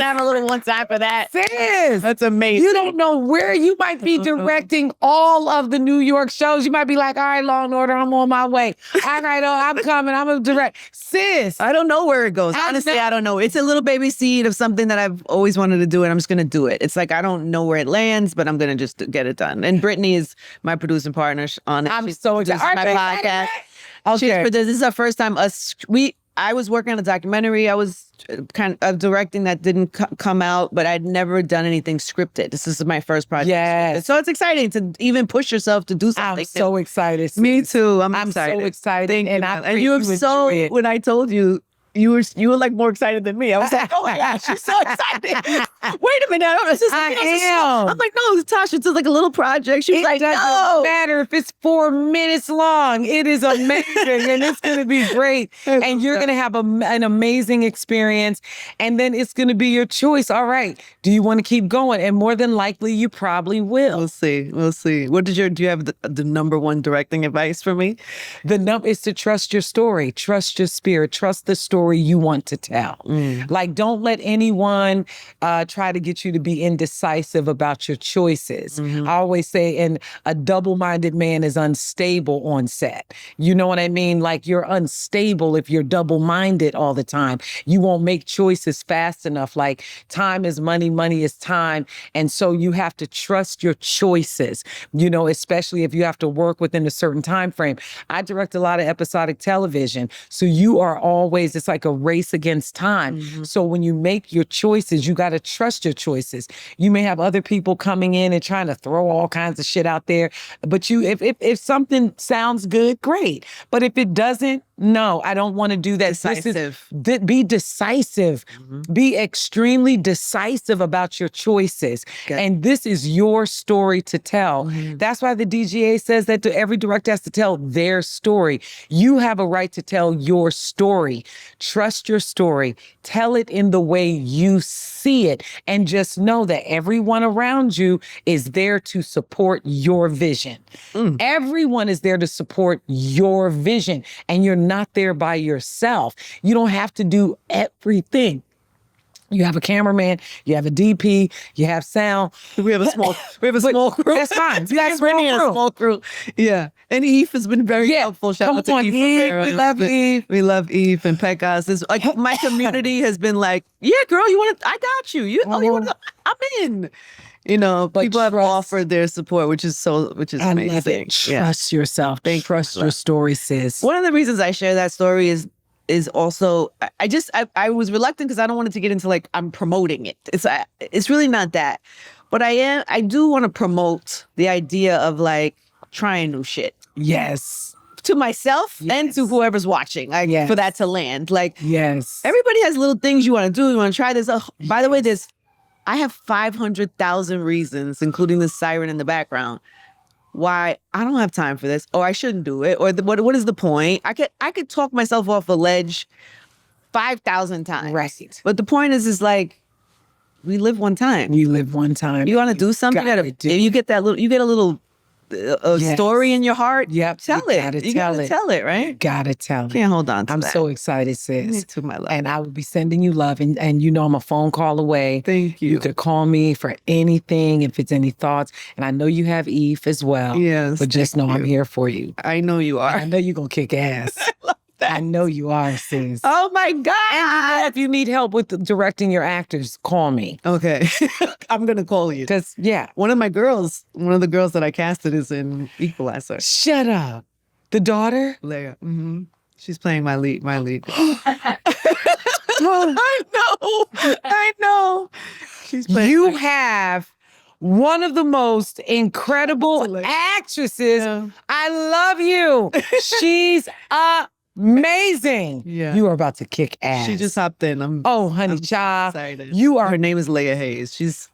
have a little one time for that. Sis, That's amazing. you don't know where you might be directing all of the New York shows. You might be like, all right, Law and Order, I'm on my way. All right, I'm coming. I'm going to direct. Sis. I don't know where it goes. Honestly, I don't know. It's a little baby seed of something that I've always wanted to do, and I'm just going to do it. It's like I don't know where it lands, but I'm going to just get it done. And Brittany is my producing partner on it. I'm so excited. My podcast. Okay. This is our first time I was working on a documentary. I was kind of directing that didn't come out, but I'd never done anything scripted. This is my first project. Yes. So it's exciting to even push yourself to do something. I'm so excited. Me too. I'm excited. So excited. Thank and you. And you have so, when I told you, you were like more excited than me. I was like, oh my gosh, she's so excited. Wait a minute. I am. I'm like, no, Tasha, it's like a little project. She's like, doesn't no. matter if it's 4 minutes long. It is amazing and it's going to be great. And you're going to have an amazing experience. And then it's going to be your choice. All right. Do you want to keep going? And more than likely, you probably will. We'll see. We'll see. Do you have the number one directing advice for me? The number is to trust your story, trust your spirit, trust the story you want to tell. Like, don't let anyone try to get you to be indecisive about your choices. I always say, and a double-minded man is unstable on set. You know what I mean? Like, you're unstable if you're double-minded all the time. You won't make choices fast enough. Like, time is money, money is time. And so you have to trust your choices, you know, especially if you have to work within a certain time frame. I direct a lot of episodic television. So you are always, it's like a race against time. So when you make your choices, you got to trust your choices. You may have other people coming in and trying to throw all kinds of shit out there, but if something sounds good, great. But if it doesn't, no, I don't want to do that. Decisive. Be decisive. Be extremely decisive about your choices. Okay. And this is your story to tell. That's why the DGA says that every director has to tell their story. You have a right to tell your story. Trust your story. Tell it in the way you see it. And just know that everyone around you is there to support your vision. Everyone is there to support your vision. And you're not there by yourself. You don't have to do everything. You have a cameraman, you have a DP, you have sound. We have a small crew. That's fine. You got a small crew. Yeah. And Eve has been very helpful. Shout out to Eve. We love Eve. We love Eve and Pecos. Like, my community has been like, yeah, girl, I got you. You want to, I'm in. You know, but people have offered their support, which is amazing. I love it. Trust yourself. Trust your story, sis. One of the reasons I share that story is also, I was reluctant because I don't want it to get into like, I'm promoting it. It's really not that. But I do want to promote the idea of like trying new shit. Yes. To myself and to whoever's watching, for that to land. Like, everybody has little things you want to do. You want to try this. By the way, I have 500,000 reasons, including the siren in the background, why I don't have time for this, or I shouldn't do it, or what is the point? I could talk myself off a ledge 5,000 times. Right. But the point is like, we live one time. You live one time. You want to do something if you get a little story in your heart. Yep. Tell it. You gotta tell it, right? You gotta tell it. Can't hold on to I'm that. so excited, sis. Me too, my love. And I will be sending you love. And you know I'm a phone call away. Thank you. You could call me for anything, if it's any thoughts. And I know you have Eve as well. Yes. But just know I'm here for you. I know you are. I know you're going to kick ass. I know you are, sis. Oh my God. And if you need help with directing your actors, call me. Okay. I'm going to call you. Because, one of the girls that I casted is in Equalizer. Shut up. The daughter? Leia. Mm-hmm. She's playing my lead. I know. She's playing. You have one of the most incredible actresses. Yeah. I love you. She's amazing. Yeah. You are about to kick ass. She just hopped in. Honey child. Excited. You are. Her name is Leia Hayes. She's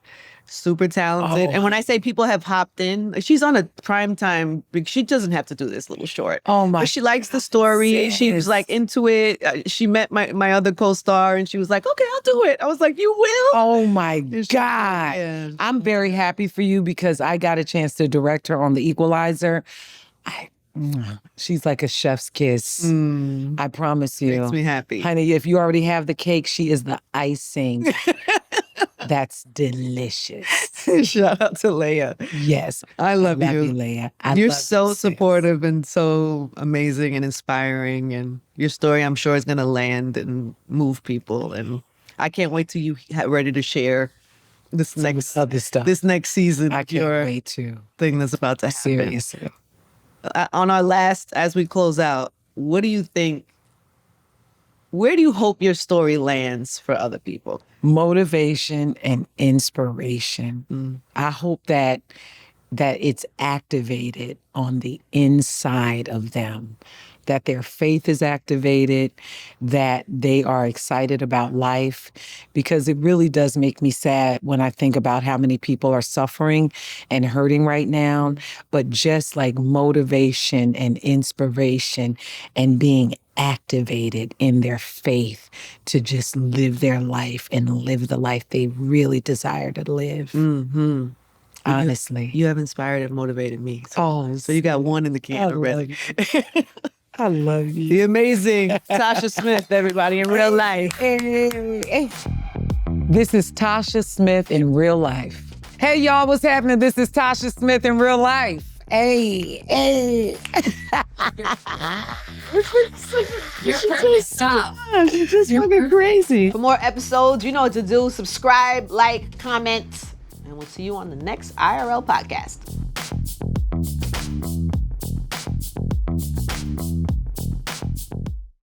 super talented. Oh. And when I say people have hopped in, she's on a prime time. She doesn't have to do this little short. Oh my But she likes the story. sis. She was like into it. She met my other co-star and she was like, okay, I'll do it. I was like, you will? Oh my She's- God. yeah. I'm very happy for you because I got a chance to direct her on The Equalizer. She's like a chef's kiss. I promise you. Makes me happy. Honey, if you already have the cake, she is the icing. That's delicious. Shout out to Leia. Yes. I love you. Leia. I You're love so you, sis. supportive and so amazing and inspiring. And your story, I'm sure, is going to land and move people. And I can't wait till you ready to share this next Other stuff. this next season. I of can't your wait to. thing that's about to happen. Seriously. On our last, as we close out, what do you think? Where do you hope your story lands for other people? Motivation and inspiration. I hope that it's activated on the inside of them, that their faith is activated, that they are excited about life, because it really does make me sad when I think about how many people are suffering and hurting right now. But just like motivation and inspiration and being activated in their faith to just live their life and live the life they really desire to live. Mm-hmm. Honestly. You have inspired and motivated me. Oh, So you got one in the can already. I love you. The amazing Tasha Smith, everybody, in real life. This is Tasha Smith in real life. Hey, y'all, what's happening? This is Tasha Smith in real life. Hey. Stop. She's just fucking crazy. For more episodes, you know what to do. Subscribe, like, comment, and we'll see you on the next IRL podcast.